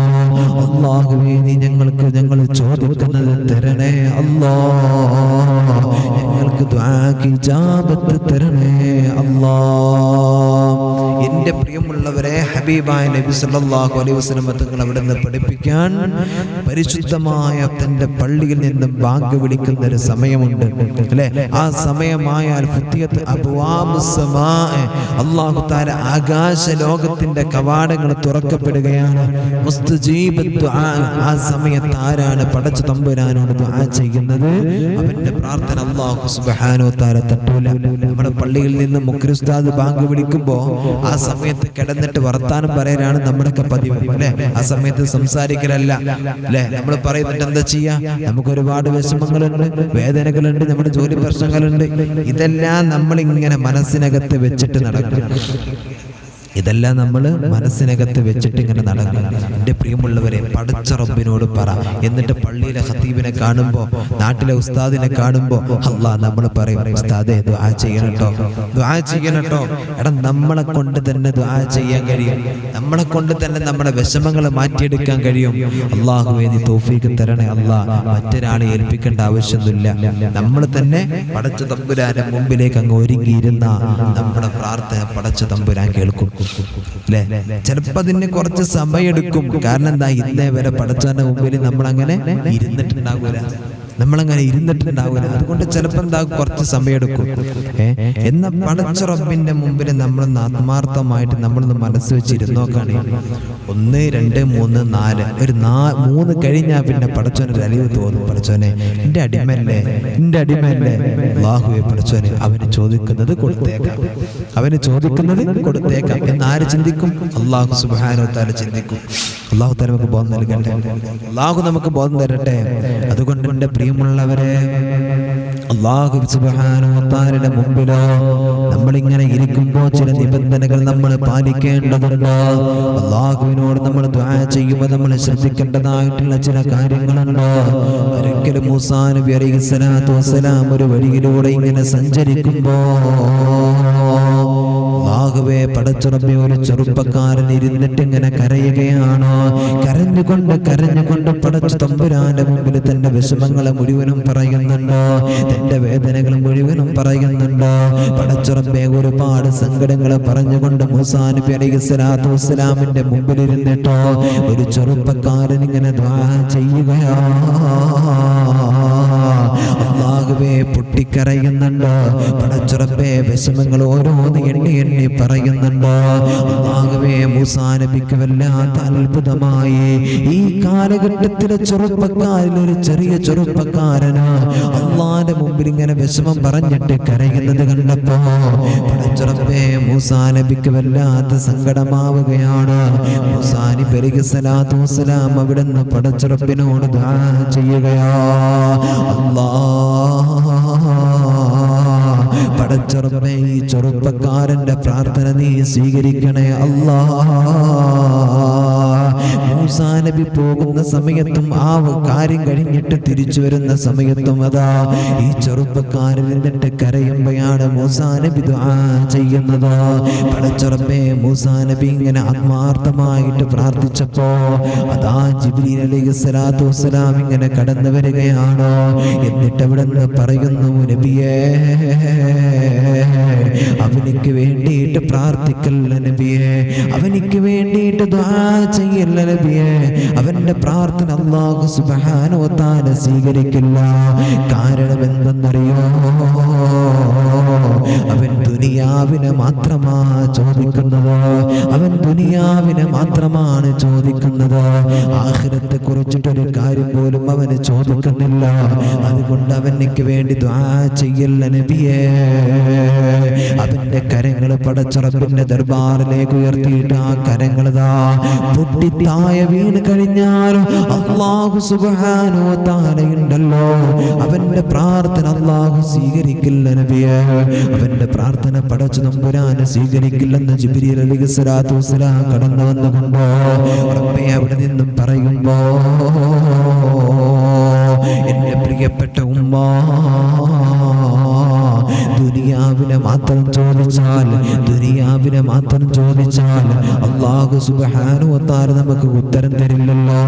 അല്ലാഹുവേ നീ ഞങ്ങൾ ചോദിക്കുന്നത് തരണേ അല്ലാഹ്, ഞങ്ങൾക്ക് ദുആക്ക് ഇജാബത്ത് തരണേ അല്ലാഹ്. എൻ്റെ പ്രിയമുള്ളവരെ, ഹബീബായ നബി സല്ലല്ലാഹു അലൈഹി വസല്ലം തങ്ങൾ അവിടെ നിന്ന് പഠിപ്പിക്കാൻ പരിശുദ്ധമായ തൻ്റെ പള്ളിയിൽ നിന്ന് ബാങ്ക് വിളിക്കുന്ന ഒരു സമയമുണ്ട് അല്ലേ? ആ സമയമായാൽ ഫുത്തിയത്ത് അബ്വാബുസ് സമാ, അല്ലാഹു തആല ആകാശ ലോകത്തിന്റെ കവാടങ്ങൾ തുറക്കപ്പെടുകയാണ്. മുസ്തജീബത്ത് ദുആ, ആ സമയത്ത് ആരാണ് പടച്ച തമ്പുരാനോട് ദുആ ചെയ്യുന്നത്? അവന്റെ പ്രാർത്ഥന അല്ലാഹു സുബ്ഹാനഹു വ തആല തട്ടൂല. നമ്മുടെ പള്ളിയിൽ നിന്ന് മുക്രി ഉസ്താദ് ബാങ്ക് വിളിക്കുമ്പോ ആ സമയത്ത് കിടന്നിട്ട് വർത്താനം പറയലാണ് നമ്മുടെയൊക്കെ പതിവ് അല്ലെ? ആ സമയത്ത് സംസാരിക്കലല്ല അല്ലെ? നമ്മൾ പറയുന്നിട്ട് എന്താ ചെയ്യാ? നമുക്ക് ഒരുപാട് വിഷമങ്ങളുണ്ട്, വേദനകളുണ്ട്, നമ്മുടെ ജോലി പ്രശ്നങ്ങളുണ്ട്. ഇതെല്ലാം നമ്മൾ ഇങ്ങനെ മനസ്സിനകത്ത് വെച്ചിട്ട് നടക്കണം. ഇതെല്ലാം നമ്മൾ മനസ്സിനകത്ത് വെച്ചിട്ട് ഇങ്ങനെ നടക്കണം. എൻ്റെ പ്രിയമുള്ളവരെ, പടച്ച റബ്ബിനോട് പറ. എന്നിട്ട് പള്ളിയിലെ ഖതീബിനെ കാണുമ്പോൾ, നാട്ടിലെ ഉസ്താദിനെ കാണുമ്പോൾ നമ്മൾ പറയും, ഉസ്താദേ ദുആ ചെയ്യണട്ടോ, ദുആ ചെയ്യണട്ടോ. എടാ, നമ്മളെ കൊണ്ട് തന്നെ ദുആ ചെയ്യാൻ കഴിയും, നമ്മളെ കൊണ്ട് തന്നെ നമ്മുടെ വിഷമങ്ങൾ മാറ്റിയെടുക്കാൻ കഴിയും. അല്ലാഹുവേ നീ തൗഫീഖ് തരണേ അല്ലാ. മറ്റൊരാളെ ഏൽപ്പിക്കേണ്ട ആവശ്യമൊന്നുമില്ല. നമ്മൾ തന്നെ പടച്ച തമ്പുരാന്റെ മുമ്പിലേക്ക് അങ്ങ് ഒരുങ്ങിയിരുന്ന നമ്മുടെ പ്രാർത്ഥന പടച്ച തമ്പുരാൻ കേൾക്കും അല്ലേ? ചിലപ്പോ അതിന് കുറച്ച് സമയമെടുക്കും. കാരണം എന്താ? ഇന്നേ വരെ പടച്ചവന്റെ മുമ്പിൽ നമ്മളങ്ങനെ ഇരുന്നിട്ടുണ്ടാകൂല. അതുകൊണ്ട് ചിലപ്പോൾ എന്താ കുറച്ച് സമയമെടുക്കും. എന്ന പടച്ച റബ്ബിന്റെ മുമ്പിൽ നമ്മളൊന്ന് ആത്മാർത്ഥമായിട്ട് നമ്മളൊന്ന് മനസ്സ് വെച്ചിരുന്നോക്കാണ്. 1 2 3 4 ഒരു 3 കഴിഞ്ഞാൽ പിന്നെ പടച്ചവനൊരു അലിവ് തോന്നും. പടച്ചവനെ എൻ്റെ അടിമല്ലേ, എൻ്റെ അടിമല്ലേ. അല്ലാഹുവേ പടച്ചവനെ, അവന് ചോദിക്കുന്നത് കൊടുത്തേക്കാം, അവന് ചോദിക്കുന്നത് കൊടുത്തേക്കാം എന്ന് ആര് ചിന്തിക്കും? അല്ലാഹു സുബ്ഹാനഹു വ തആല ചിന്തിക്കും. അല്ലാഹു തആല നമുക്ക് ബോധം നൽകട്ടെ, അല്ലാഹു നമുക്ക് ബോധം തരട്ടെ. അതുകൊണ്ട് എൻ്റെ പ്രിയമുള്ളവരെ, അല്ലാഹു സുബ്ഹാനഹു വ തആലയുടെ മുമ്പിലോ നമ്മളിങ്ങനെ ഇരിക്കുമ്പോൾ ചില നിബന്ധനകൾ നമ്മൾ പാലിക്കേണ്ടതുണ്ട്. അല്ലാഹുവിനോട് നമ്മൾ ദുആ ചെയ്യുമ്പോൾ നമ്മൾ ശ്രദ്ധിക്കേണ്ടതായിട്ടുള്ള ചില കാര്യങ്ങളുണ്ട്. ഒരിക്കലും മൂസാ നബി അലൈഹിസ്സലാത്തു വസ്സലാം ഒരു വഴിയിലൂടെ ഇങ്ങനെ സഞ്ചരിക്കുമ്പോൾ അല്ലാഹുവേ പടച്ച റബ്ബേ, ഒരു ചെറുപ്പക്കാരൻ ഇരുന്നിട്ട് ഇങ്ങനെ കരയുകയാണ്. കരഞ്ഞുകൊണ്ട് പടച്ച തമ്പുരാന്റെ മുമ്പിൽ തന്റെ വിഷമങ്ങളെ മുഴുവനും പറയുന്നുണ്ട്, തന്റെ വേദനകൾ മുഴുവനും പറയുന്നുണ്ട്. പടച്ച റബ്ബേ, ഒരുപാട് സങ്കടങ്ങൾ പറഞ്ഞുകൊണ്ട് മൂസാ നബി അലൈഹിസ്സലാത്തു വസ്സലാമിന്റെ മുമ്പിൽ ഇരുന്നിട്ടോ ഒരു ചെറുപ്പക്കാരൻ ഇങ്ങനെ ദുആ ചെയ്യുകയാണ്. അല്ലാഹുവേ പൊട്ടിക്കരയുന്നുണ്ട്. പടച്ച റബ്ബേ, വിഷമങ്ങൾ ഓരോന്ന് എണ്ണി എണ്ണി പറയുന്നുണ്ട്. അല്ലാഹുവേ, മൂസാ നബിക്ക് വല്ലാത്ത അത്ഭുതമായി. ഈ കാലഘട്ടത്തിലെ ചെറുപ്പക്കാരിൽ ഒരു ചെറിയ ചെറുപ്പക്കാരന് അല്ലാഹുവിന്റെ മുമ്പിൽ ഇങ്ങനെ വിഷമം പറഞ്ഞിട്ട് കരയുന്നത് കണ്ടപ്പോ പടച്ച റബ്ബേ, മൂസാ നബിക്ക് വല്ലാത്ത സങ്കടമാവുകയാണ്. മൂസാ നബി അലൈഹിസ്സലാത്തു വസ്സലാം അവിടുന്ന് പടച്ച റബ്ബിനോട് ദുആ ചെയ്യുകയാ. പടച്ച റബ്ബേ, ഈ ചെറുപ്പക്കാരന്റെ പ്രാർത്ഥന നീ സ്വീകരിക്കണേ അല്ലാ. മൂസാ നബി പോകുന്ന സമയത്തും ആ കാര്യം കഴിഞ്ഞിട്ട് തിരിച്ചു വരുന്ന സമയത്തും അതാ ഈ ചെറുപ്പക്കാരൻ എന്നിട്ട് കരയുമ്പോഴാണ് മൂസാ നബി ദുആ ചെയ്യുന്നത്. പടച്ച റബ്ബേ, മൂസാ നബി ഇങ്ങനെ ആത്മാർത്ഥമായിട്ട് പ്രാർത്ഥിച്ചപ്പോ അതാ ജിബ്രീൽ അലൈഹിസ്സലാത്തു വസ്സലാം ഇങ്ങനെ കടന്നു വരികയാണ്. എന്നിട്ട് അവിടെ നിന്ന് പറയുന്നു, നബിയേ, അവനിക്ക് വേണ്ടിയിട്ട് പ്രാർത്ഥിക്കല്ല നബിയേ, അവനിക്ക് വേണ്ടിയിട്ട് ദുആ ചെയ്യല്ല നബിയേ. അവന്റെ പ്രാർത്ഥന അല്ലാഹു സുബ്ഹാനഹു വ തആല സ്വീകരിക്കില്ല. കാരണം എന്തെന്നറിയോ? അവൻ ദുനിയാവിനെ മാത്രമാ ചോദിക്കുന്നത്, അവൻ ദുനിയാവിനെ മാത്രമാണ് ചോദിക്കുന്നത്. ആഖിറത്തെ കുറിച്ചിട്ടൊരു കാര്യം പോലും അവന് ചോദിക്കുന്നില്ല. അതുകൊണ്ട് അവനിക്ക് വേണ്ടി ദുആ ചെയ്യല്ല നബിയേ. അവന്റെ കരങ്ങൾ പടച്ച റബ്ബിന്റെ ദർബാറിലേക്ക് ഉയർത്തിയിട്ട് ആ കരങ്ങളതാ പൊട്ടിത്തായ വീണ് കഴിഞ്ഞാലും അല്ലാഹു സുബ്ഹാനഹു വ തആല ഉണ്ടല്ലോ, അവന്റെ പ്രാർത്ഥന അല്ലാഹു സ്വീകരിക്കില്ല നബിയേ. അവന്റെ പ്രാർത്ഥന പടച്ച തമ്പുരാനെ സ്വീകരിക്കില്ലെന്ന് ജിബ്രീൽ അലൈഹിസ്സലാത്തു വസ്സലാം കടന്നു വന്നുകൊണ്ട് റബ്ബേ അവിടെ നിന്നും പറയുമ്പോ, എന്റെ പ്രിയപ്പെട്ട ഉമ്മ, ദുനിയാവിനെ മാത്രം ചോദിച്ചാൽ അല്ലാഹു സുബ്ഹാനഹു വ തആല നമുക്ക് ഉത്തരം തരില്ലല്ലോ.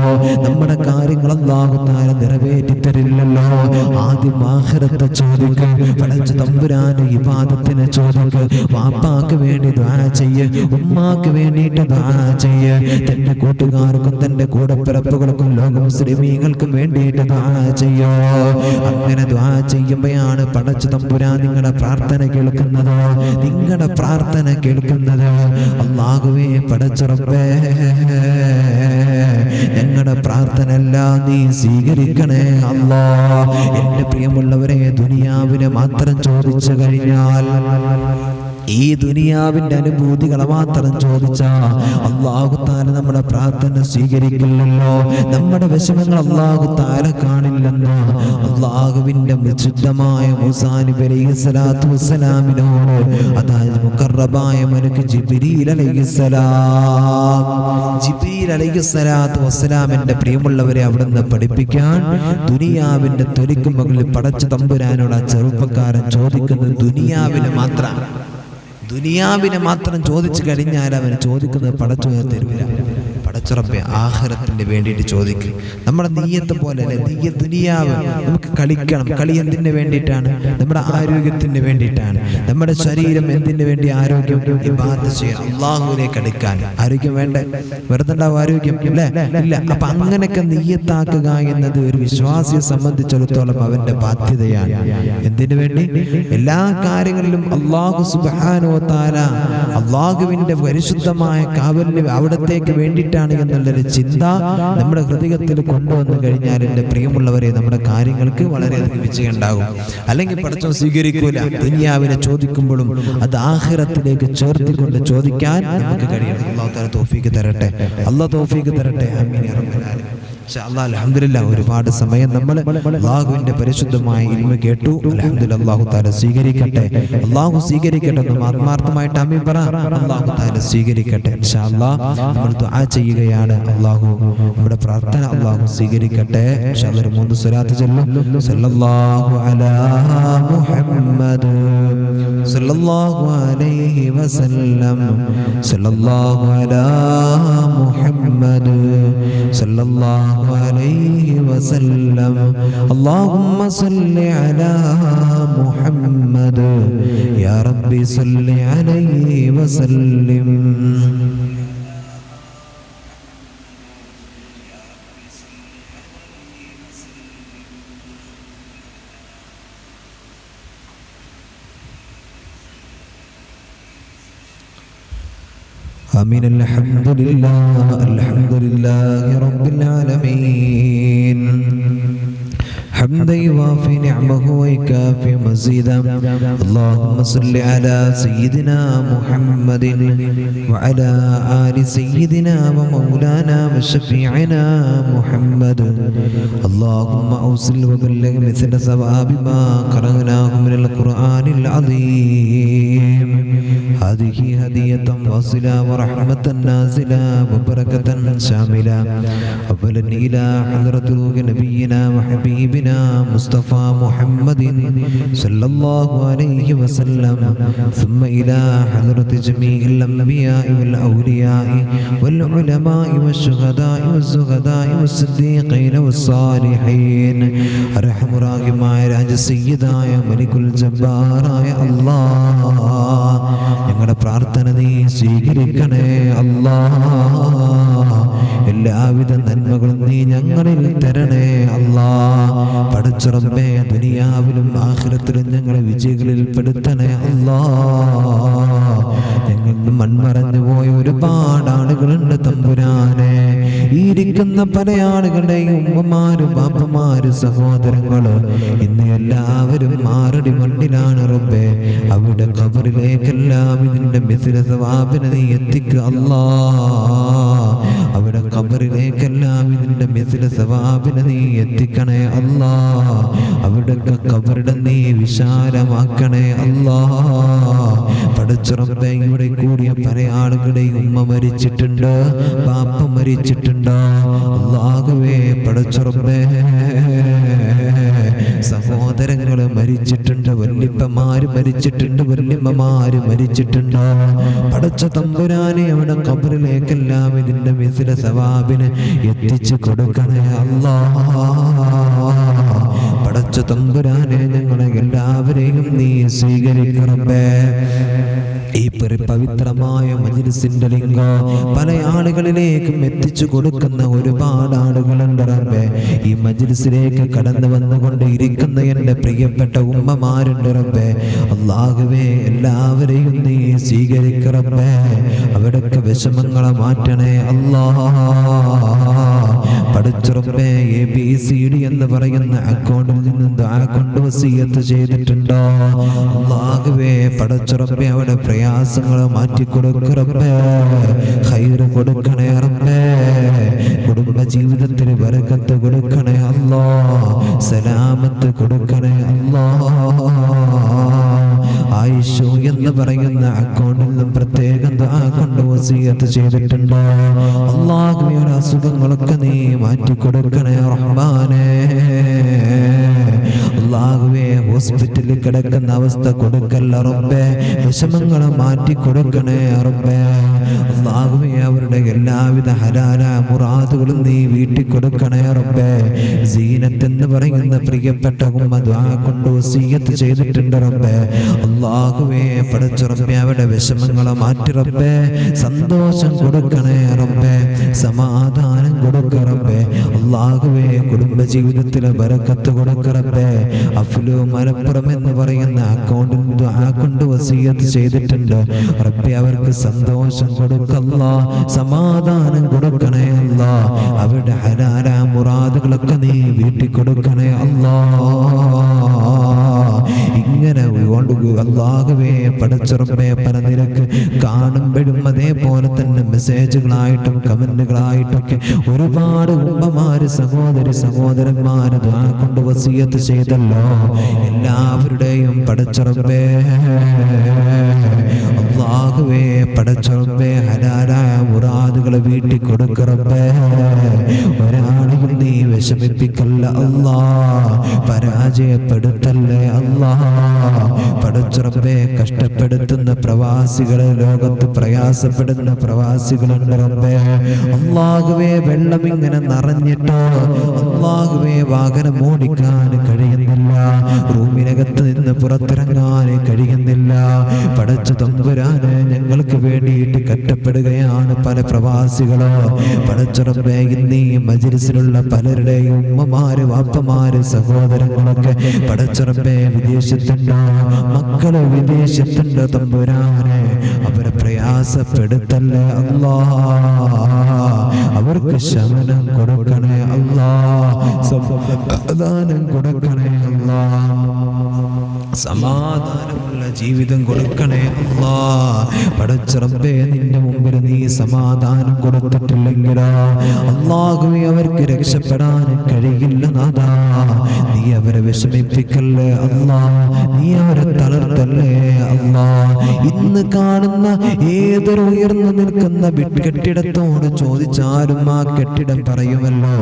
നമ്മുടെ കാര്യങ്ങൾ അല്ലാഹു തആല നിറവേറ്റി തരില്ലല്ലോ. ആദ്യം ആഖിറത്തെ ചോദിക്കുക, പടച്ച തമ്പുരാന്റെ ഇബാദത്തിനെ ചോദിക്കുക. വാപ്പാക്ക് വേണ്ടി ദുആ ചെയ്യ്, ഉമ്മാക്ക് വേണ്ടിയിട്ട് ദുആ ചെയ്യ്, തന്റെ കൂട്ടുകാർക്കും തന്റെ കൂടപ്പിറപ്പുകൾക്കും ലോക മുസ്ലിമീങ്ങൾക്കും വേണ്ടിയിട്ട് ദുആ ചെയ്യോ. അങ്ങനെ ദുആ ചെയ്യുമ്പോഴാണ് പടച്ച തമ്പുരാൻ നിങ്ങളുടെ പ്രാർത്ഥന കേൾക്കുന്നത്. അല്ലാഹുവേ പടച്ച റബ്ബേ, ഞങ്ങളുടെ പ്രാർത്ഥന എല്ലാം നീ സ്വീകരിക്കണേ അല്ലാ. എന്റെ പ്രിയമുള്ളവരെ, ദുനിയാവിനെ മാത്രം ചോദിച്ചു കഴിഞ്ഞാൽ, ഈ ദുനിയാവിന്റെ അനുഭൂതികളെ മാത്രം ചോദിച്ചാൽ അല്ലാഹു തആല നമ്മുടെ പ്രാർത്ഥന സ്വീകരിക്കില്ലല്ലോ. നമ്മുടെ വിഷമങ്ങൾ അല്ലാഹു തആല കാണില്ലെന്ന് അല്ലാഹുവിന്റെ വിശുദ്ധമായ മൂസാ നബി അലൈഹിസ്സലാത്തു വസ്സലാമിനോട്, അതായത് മുഖറബായ മലക്ക് ജിബ്രീൽ അലൈഹിസ്സലാത്തു വസ്സലാമിന്റെ പ്രിയമുള്ളവരെ അവിടുന്ന് പഠിപ്പിക്കാൻ ദുനിയാവിന്റെ തൊലിക്ക് മുകളിൽ പടച്ച തമ്പുരാനോട് ആ ചെറുപ്പക്കാരൻ ചോദിക്കുന്നത് ദുനിയാവിനെ മാത്രം ചോദിച്ചു കഴിഞ്ഞാൽ അവന് ചോദിക്കുന്നത് പടച്ചു തരുവില്ല. പടച്ചുറപ്പെ ആഖിറത്തിന് വേണ്ടിയിട്ട് ചോദിക്കും. നമ്മുടെ നീയത്തെ പോലെ അല്ലേ ദുനിയാവ്. നമുക്ക് കളിക്കണം. കളി എന്തിനു വേണ്ടിയിട്ടാണ്? നമ്മുടെ ആരോഗ്യത്തിന് വേണ്ടിയിട്ടാണ്. നമ്മുടെ ശരീരം എന്തിനു വേണ്ടി? ആരോഗ്യം. ഇബാദത്ത് ചെയ്യണം, അല്ലാഹുവിലേക്ക് അടുക്കാൻ. ആരോഗ്യം വേണ്ടേ? വെറുതെ ഉണ്ടാവും ആരോഗ്യം? ഇല്ല. അപ്പൊ അങ്ങനെയൊക്കെ നീയത്താക്കുക എന്നത് ഒരു വിശ്വാസിയെ സംബന്ധിച്ചിടത്തോളം അവന്റെ ബാധ്യതയാണ്. എന്തിനു വേണ്ടി? എല്ലാ കാര്യങ്ങളിലും അല്ലാഹു സുബ്ഹാനഹു വ തആല അല്ലാഹുവിന്റെ പരിശുദ്ധമായ കാവലിന് അവിടത്തേക്ക് വേണ്ടിയിട്ടാണ് എന്നുള്ളൊരു ചിന്ത നമ്മുടെ ഹൃദയത്തിൽ കൊണ്ടുവന്നു കഴിഞ്ഞാൽ, എൻ്റെ പ്രിയമുള്ളവരെ, നമ്മുടെ കാര്യങ്ങൾക്ക് വളരെയധികം വിജയം ഉണ്ടാകും. അല്ലെങ്കിൽ പടച്ചോൻ സ്വീകരിക്കൂല. ദുനിയാവിനെ ചോദിക്കുമ്പോഴും അത് ആഖിറത്തിലേക്ക് ചേർത്തിക്കൊണ്ട് ചോദിക്കാൻ നമുക്ക് കഴിയണം. അല്ലാഹു തആല തൗഫീഖ് തരട്ടെ. ആമീൻ യാ റബ്ബൽ ആലമീൻ. അൽഹംദുലില്ലാഹ്, ഒരുപാട് സമയം നമ്മൾ അല്ലാഹുവിന്റെ പരിശുദ്ധമായ ഇൽമ കേട്ടു. അൽഹംദുലില്ലാഹ്, അല്ലാഹു തആല സ്വീകരിക്കട്ടെ. അല്ലാഹു സ്വീകരിക്കട്ടെ. ആത്മാർത്ഥമായിട്ട് ആമീൻ പറ. അല്ലാഹു തആല സ്വീകരിക്കട്ടെ. ഇൻഷാ അല്ലാഹ് നമ്മൾ ദുആ ചെയ്യുകയാണ്. അല്ലാഹു നമ്മുടെ പ്രാർത്ഥന അല്ലാഹു സ്വീകരിക്കട്ടെ. ഇൻഷാ അല്ലാഹ് 3 സ്വലാത്ത് ചൊല്ലും. സല്ലല്ലാഹു അലാ മുഹമ്മദ് സല്ലല്ലാഹു അലൈഹി വസല്ലം. സല്ലല്ലാഹു അലാ മുഹമ്മദ് സല്ലല്ലാഹു عليه وسلم. اللهم صل على محمد يا ربي صل عليه وسلم. آمين. الحمد لله رب العالمين، حمدا يوافي نعمه ويكافي مزيدا. اللهم صل على سيدنا محمد وعلى آل سيدنا ومولانا وشفيعنا محمد. اللهم أوصل وبلغ مثل ثواب ما قرأناه من القرآن العظيم. هذه هدية واصلة ورحمة نازلة وبركة شاملة أولا إلى حضرة نبينا وحبيبنا مصطفى محمد صلى الله عليه وسلم، ثم إلى حضرة جميع الأنبياء والأولياء والعلماء والشهداء والزهداء والصديقين والصالحين. أرحم راحماയ രാജസയ്യിദായ മലിക്കുൽ ജബ്ബാറായ അല്ലാഹ്, ഞങ്ങളുടെ പ്രാർത്ഥന നീ സ്വീകരിക്കണേ അല്ലാഹ്. എല്ലാവിധ നന്മകളും നീ ഞങ്ങളിൽ തരണേ അല്ലാഹ്. പടച്ച റബ്ബേ, ദുനിയാവിലും ആഖിറത്തിലും ഞങ്ങളെ വിജയികളിൽ പെടുത്തണേ അല്ലാഹ്. ഞങ്ങൾക്ക് മൺമറഞ്ഞു പോയ ഒരുപാട് ആളുകളുണ്ട് തമ്പുരാനെ. ഇരിക്കുന്ന പല ആളുകളുടെയും ഉമ്മമാരും ബാപ്പമാരും സഹോദരങ്ങള് ഇന്ന് എല്ലാവരും മാറടി മണ്ണിലാണ് റബ്ബേ. അവിടെ ഖബറിലേക്കെല്ലാം ഇതിന്റെ മിസ്ല സവാബിനെ നീ എത്തിക്കുക അല്ലാഹ്. അവിടെ ഖബറിലേക്കെല്ലാം ഇതിന്റെ മിസ്ല സവാബിനെ നീ എത്തിക്കണേ അല്ലാഹ്. അവിടെ ഖബറിടം നീ വിശാലമാക്കണേ അല്ലാഹ്. പടച്ച റബ്ബേ, ഇവിടെ കൂടിയ പല ആളുകളുടെയും ഉമ്മ മരിച്ചിട്ടുണ്ട്, ബാപ്പ മരിച്ചിട്ടുണ്ട് അല്ലാഹുവേ. പടച്ച റബ്ബേ, സഹോദരങ്ങൾ മരിച്ചിട്ടുണ്ട്, വല്യപ്പന്മാര് മരിച്ചിട്ടുണ്ട്, വല്യമ്മമാര് മരിച്ചിട്ടുണ്ട്. പടച്ച തമ്പുരാനെ അവിടെ ഖബറിലേക്കെല്ലാം ഇതിന്റെ മിസ്ല സവാബിന് എത്തിച്ചു കൊടുക്കണേ അല്ലാഹ്. പടച്ച തമ്പുരാനെ ഞങ്ങളെ എല്ലാവരെയും നീ സ്വീകരിക്കണമേ. ഈ പവിത്രമായ മജ്‌ലിസിന്റെ ലിംഗം പല ആളുകളിലേക്കും എത്തിച്ചു കൊടുക്കുന്ന ഒരുപാട് ആളുകളുണ്ട് റബ്ബേ. ഈ മജ്‌ലിസിലേക്ക് കടന്നു വന്നുകൊണ്ട് ഇരിക്കുന്ന എൻ്റെ പ്രിയപ്പെട്ട ഉമ്മമാരുണ്ട് റബ്ബേ. അല്ലാഹുവേ, എല്ലാവരെയും നീ സ്വീകരിക്ക റബ്ബേ. അവിടൊക്കെ വിഷമങ്ങളെ മാറ്റണേ അല്ലാഹ്. പടച്ച റബ്ബേ, ABCD എന്ന് പറയുന്ന അക്കൗണ്ടിൽ നിന്ന് ദുആ കൊണ്ട് വസിയത്ത് ചെയ്തിട്ടുണ്ടോ അല്ലാഹുവേ? പടച്ച റബ്ബേ, അവിടെ പ്രയാസങ്ങൾ മാറ്റി കൊടുക്ക റബ്ബേ. ഖൈർ കൊടുക്കണേ റബ്ബേ. കുടുംബ ജീവിതത്തിൽ ബറക്കത്ത് കൊടുക്കണേ അല്ലാഹ്. സലാമത്ത് കൊടുക്കണേ അല്ലാഹ്. ആയിഷു എന്ന് പറയുന്ന അക്കൗണ്ടിൽ നിന്നും പ്രത്യേകം ദുആ കൊണ്ട് വസിയത്ത് ചെയ്തിട്ടുണ്ടോ അല്ലാഹുവേ? അസുഖങ്ങളൊക്കെ നീ മാറ്റി കൊടുക്കണേ റഹ്മാനേ. അല്ലാഹുവേ, ഹോസ്പിറ്റലിൽ കിടക്കുന്ന അവസ്ഥ കൊടുക്കല്ല റബ്ബേ. വിഷമങ്ങൾ മാറ്റി കൊടുക്കണേ റബ്ബേ. അല്ലാഹുവേ, അവരുടെ എല്ലാവിധ ഹലാല മുറാദുകളും നീ വീട്ടി കൊടുക്കണേ റബ്ബേ. സീനത്ത് എന്ന് പറയുന്ന പ്രിയപ്പെട്ട ഉമ്മ ദുആ കൊണ്ട് വസിയത്ത് ചെയ്തിട്ടുണ്ട് റബ്ബേ. അല്ലാഹുവേ, പടച്ച റബ്ബേ, അവരുടെ വിഷമങ്ങളെ മാറ്റി റബ്ബേ. സന്തോഷം കൊടുക്കണേ റബ്ബേ. സമാധാനം കൊടുക്ക റബ്ബേ. അല്ലാഹുവേ, കുടുംബ ജീവിതത്തിലെ ബറക്കത്ത് കൊടുക്ക റബ്ബേ. അഫ്ലു മലപ്പുറം എന്ന് പറയുന്ന അക്കൗണ്ടിൽ ദുആ കൊണ്ട് വസിയത്ത് ചെയ്തിട്ടുണ്ട് റബ്ബേ. അവർക്ക് സന്തോഷം കൊടുക്കല്ലാ, സമാധാനം കൊടുക്കണേ അല്ലാ. അവരുടെ ഹലാല മുറാദുകളൊക്കെ നീ വീട്ടി കൊടുക്കണേ അല്ലാ. ഇങ്ങനെ അല്ലാഹുവേ, പടച്ച റബ്ബേ, പല നിരക്ക് കാണുമ്പോഴും അതേപോലെ തന്നെ മെസ്സേജുകളായിട്ടും കമന്റുകളായിട്ടൊക്കെ ഒരുപാട് ഉമ്മമാര് സഹോദരന്മാര് ദുആ കൊണ്ട് വസിയത്ത് ചെയ്തല്ലോ. എല്ലാവരുടെയും പടച്ച റബ്ബേ, അല്ലാഹുവേ, പടച്ച റബ്ബേ, ഹലാലായ മുറാദുകളെ വീട്ടി കൊടുക്ക റബ്ബേ. ഒരാളെയും നീ വിഷമിപ്പിക്കല്ല അല്ലാ. പരാജയപ്പെടുത്തല്ലേ അല്ലാ. പടച്ച റബ്ബേ, കഷ്ടപ്പെടുത്തുന്ന പ്രവാസികളെ, ലോകത്ത് പ്രയാസപ്പെടുന്ന പ്രവാസികളുണ്ട് റബ്ബേ. അല്ലാഹുവേ, വെള്ളം ഇങ്ങനെ നിറഞ്ഞിട്ടോ അല്ലാഹുവേ, വാഹനം ഓടിക്കാൻ കഴിയുന്നില്ല, റൂമിനകത്ത് നിന്ന് പുറത്തിറങ്ങാൻ കഴിയുന്നില്ല. പടച്ച തമ്പുരാനെ, ഞങ്ങൾക്ക് വേണ്ടിയിട്ട് കഷ്ടപ്പെടുകയാണ് പല പ്രവാസികളോ. പടച്ച റബ്ബേ, ഇന്നീ മജ്‌ലിസിലുള്ള പലരുടെയും ഉമ്മമാര്, വാപ്പമാര്, സഹോദരങ്ങളൊക്കെ പടച്ച റബ്ബേ വിദേശത്തുണ്ടോ, മക്കള് വിദേശത്തുണ്ടോ തമ്പുരാനെ. അവരെ പ്രയാസപ്പെടുത്തല്ലേ അല്ലാ. അവർക്ക് ശമനം കൊടുക്കണേ അല്ലാ. സമാധാനം കൊടുക്കണേ അല്ലാ. സമാധാനമുള്ള ജീവിതം കൊടുക്കണേ അല്ലാ. പടച്ച റബ്ബേ, നിന്റെ മുമ്പിൽ നീ സമാധാനം കൊടുത്തിട്ടില്ലെങ്കിലോ അല്ലാഹുവേ, അവർക്ക് രക്ഷപ്പെടാൻ കഴിയില്ല നാഥാ. നീ അവരെ വിഷമിപ്പിക്കല്ലേ അല്ലാ. നീ അവരെ തളർത്തല്ലേ അല്ലാ. ഇന്ന് കാണുന്ന ഏതൊരു ഉയർന്നു നിൽക്കുന്ന കെട്ടിടത്തോട് ചോദിച്ചാലും ആ കെട്ടിടം പറയുമല്ലോ,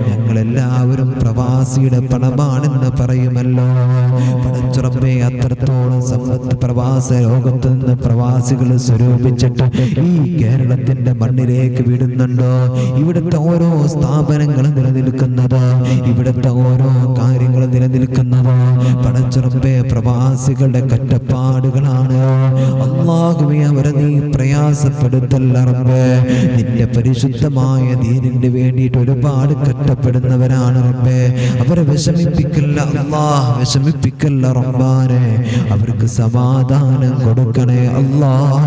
ഞങ്ങളെല്ലാവരും പ്രവാസിയുടെ പണമാണെന്ന് പറയുമല്ലോ. പടച്ച റബ്ബേ, അത്രത്തോളം സമ്പത്ത് പ്രവാസ ലോകത്ത് നിന്ന് പ്രവാസികൾ സ്വരൂപിച്ചിട്ട് ഈ കേരളത്തിന്റെ മണ്ണിലേക്ക് വിടുന്നുണ്ടോ? ഇവിടുത്തെ ഓരോ സ്ഥാപനങ്ങൾ നിലനിൽക്കുന്നത്, ഇവിടുത്തെ ഓരോ കാര്യങ്ങൾ നിലനിൽക്കുന്നത് പടച്ച റബ്ബേ പ്രവാസികളുടെ കഷ്ടപ്പാടുകളാണ്. അല്ലാഹുവേ, അവരെ നീ പ്രയാസപ്പെടുത്തല്ല റബ്ബേ. നിന്റെ പരിശുദ്ധമായ ദീനിന് വേണ്ടിയിട്ട് ഒരുപാട് കഷ്ടപ്പെടുന്നവരാണ് റബ്ബേ. അവരെ വിഷമിപ്പിക്കല്ല അല്ലാഹ്, വിഷമിപ്പിക്കല്ല റബ്ബാനെ. അവർക്ക് സമാധാനം കൊടുക്കണേ അല്ലാഹ്.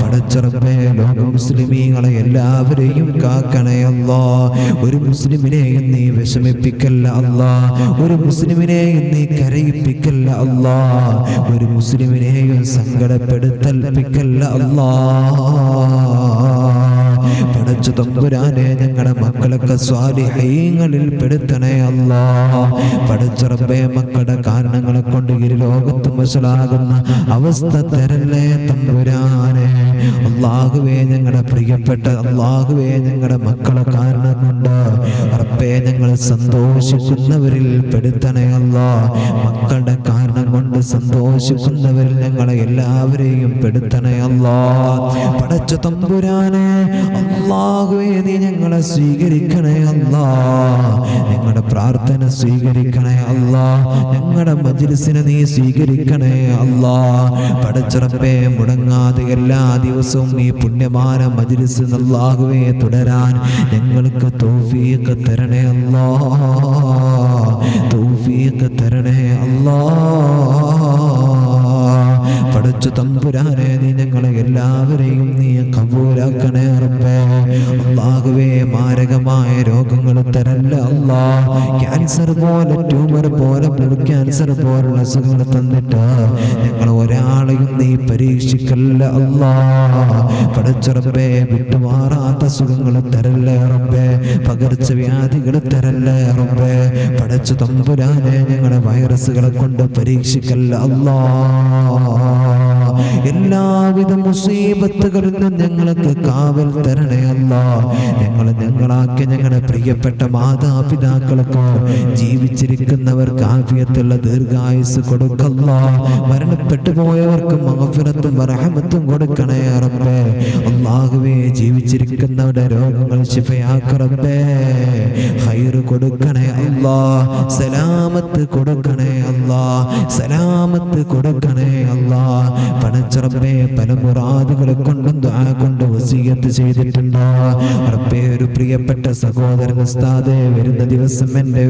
പടച്ച റബ്ബേ, ലോക മുസ്ലിമീങ്ങളെ എല്ലാവരെയും കാക്കണേ അല്ലാഹ്. ഒരു മുസ്ലിമിനെയും നീ വിഷമിപ്പിക്കല്ല അല്ലാഹ്. ഒരു മുസ്ലിമിനെയും നീ കരയിപ്പിക്കല്ല അല്ലാഹ്. ഒരു മുസ്ലിമിനെയും സങ്കടപ്പെടുത്തൽപ്പിക്കല്ല അല്ലാഹ്. പടച്ച പടച്ച തമ്പുരാനെ ഞങ്ങളുടെ മക്കളൊക്കെ സ്വാലിഹീങ്ങളിൽ പെടുത്തണേ അല്ലാ. പടച്ച റബ്ബേ മക്കളുടെ കാരണങ്ങളെ കൊണ്ട് ഈ ലോകത്ത് വശലാകുന്ന അവസ്ഥ തരല്ലേ തമ്പുരാനെ. അല്ലാഹുവേ ഞങ്ങളുടെ പ്രിയപ്പെട്ട അല്ലാഹുവേ ഞങ്ങളുടെ മക്കളെ കാരണം കൊണ്ട് റബ്ബേ ഞങ്ങളെ സന്തോഷിക്കുന്നവരിൽ പെടുത്തണേ അല്ലാ. മക്കളുടെ കാരണം കൊണ്ട് സന്തോഷിക്കുന്നവരിൽ ഞങ്ങളെ എല്ലാവരെയും പെടുത്തണേ അല്ലാ. പടച്ച തമ്പുരാനെ അല്ലാഹുവേ നീ ഞങ്ങളെ സ്വീകരിക്കണേ അല്ലാ. ഞങ്ങളുടെ പ്രാർത്ഥന സ്വീകരിക്കണേ അല്ലാ. ഞങ്ങളുടെ മജ്‌ലിസിനെ നീ സ്വീകരിക്കണേ അല്ലാ. പടച്ച റബ്ബേ മുടങ്ങാതെ എല്ലാ ദിവസവും ഈ പുണ്യമായ മജ്‌ലിസ് അല്ലാഹുവേ തുടരാൻ ഞങ്ങൾക്ക് തൗഫീഖ് തരണേ അല്ലാ. തൗഫീഖ് തരണേ അല്ലാ. പടച്ച തമ്പുരാനെ നീ ഞങ്ങളെ എല്ലാവരെയും നീ കബൂലാക്കണേ റബ്ബേ. അല്ലാഹുവേ മാരകമായ രോഗങ്ങൾ തരല്ല അല്ലാ. ക്യാൻസർ പോലെ ട്യൂമർ പോലെ ബ്ലഡ് ക്യാൻസർ പോലുള്ള അസുഖങ്ങൾ തന്നിട്ട് ഞങ്ങൾ ഒരാളെയും നീ പരീക്ഷിക്കല്ല അല്ലാ. പടച്ച റബ്ബേ വിട്ടുമാറാത്ത അസുഖങ്ങൾ തരല്ലേ റബ്ബേ. പകർച്ചവ്യാധികൾ തരല്ലേ റബ്ബേ. പടച്ച തമ്പുരാനെ ഞങ്ങളെ വൈറസുകളെ കൊണ്ട് പരീക്ഷിക്കല്ല അല്ലാ. എല്ലാവിധ മുസീബത്തുകളിൽ നിന്നും ഞങ്ങൾക്ക് കാവൽ തരണേ അല്ലാ. ഞങ്ങളാക്കി ഞങ്ങളുടെ പ്രിയപ്പെട്ട മാതാപിതാക്കൾക്ക് ജീവിച്ചിരിക്കുന്നവർക്ക് ആഫിയത്തുള്ള ദീർഘായുസ് കൊടുക്കല്ലാ. മരണപ്പെട്ടു പോയവർക്ക് മഗ്ഫിറത്തും റഹ്മത്തും കൊടുക്കണേ റബ്ബേ. അല്ലാഹുവേ ജീവിച്ചിരിക്കുന്നവരുടെ രോഗങ്ങൾ ശിഫയാക്ക് റബ്ബേ. ഖൈർ കൊടുക്കണേ അല്ലാ. സലാമത്ത് കൊടുക്കണേ അല്ലാ. സലാമത്ത് കൊടുക്കണേ അല്ലാ. പടച്ച റബ്ബേ പല മുറാദുകളെ കൊണ്ടും ദുആ കൊണ്ട് വസിയത്ത് ചെയ്തിട്ടുണ്ട് റബ്ബേ. ഒരു പ്രിയപ്പെട്ട സഹോദരൻ ഉസ്താദേ വരുന്ന ദിവസം എൻ്റെ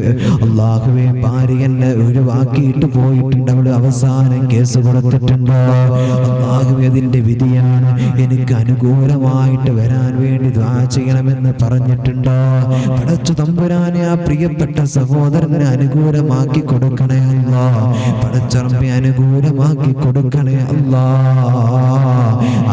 അല്ലാഹുവേ ഭാര്യ എന്നെ ഒഴിവാക്കിയിട്ട് പോയിട്ടുണ്ട്. അവൾ അവസാനം കേസ് കൊടുത്തിട്ടുണ്ട്. അല്ലാഹുവേ അതിൻ്റെ വിധിയാണ്. എനിക്ക് അനുകൂലമായിട്ട് വരാൻ വേണ്ടി ദുആ ചെയ്യണമെന്ന് പറഞ്ഞിട്ടുണ്ട്. പടച്ച തമ്പുരാനെ ആ പ്രിയപ്പെട്ട സഹോദരനെ അനുകൂലമാക്കി കൊടുക്കണേ അല്ലാ. പടച്ച റബ്ബേ അനുകൂലമാക്കി കൊടുക്കണേ അല്ലാ.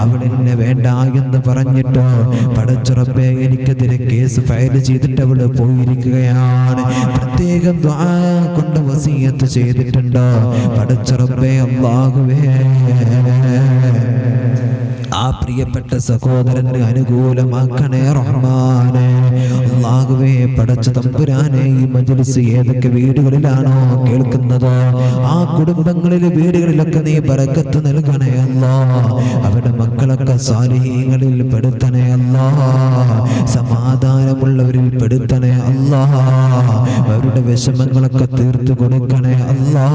അവളെന്നെ വേണ്ട എന്ന് പറഞ്ഞിട്ടോ പടച്ച റബ്ബേ എനിക്കെതിരെ കേസ് ഫയൽ ചെയ്തിട്ട് അവള് പോയിരിക്കുകയാണ്. പ്രത്യേകം ദുആ കൊണ്ട് വസിയത്ത് ചെയ്തിട്ടുണ്ട്. പടച്ച റബ്ബേ അല്ലാഹുവേ ആ പ്രിയപ്പെട്ട സഹോദരന് അനുകൂലമാക്കണേ റഹ്മാനേ. അല്ലാഹുവേ പടച്ച തമ്പുരാനെ ഈ മജ്‌ലിസ് ഏതൊക്കെ വീടുകളിലാണോ കേൾക്കുന്നത് ആ കുടുംബങ്ങളിലെ വീടുകളിലൊക്കെ നീ ബറക്കത്ത് നൽകണേ അല്ലാ. അവരുടെ മക്കളൊക്കെ സാലിഹീങ്ങളിൽ പെടുത്തണേ അല്ലാ. സമാധാനമുള്ളവരിൽ പെടുത്തണേ അല്ലാ. അവരുടെ വിഷമങ്ങളൊക്കെ തീർത്തു കൊടുക്കണേ അല്ലാ.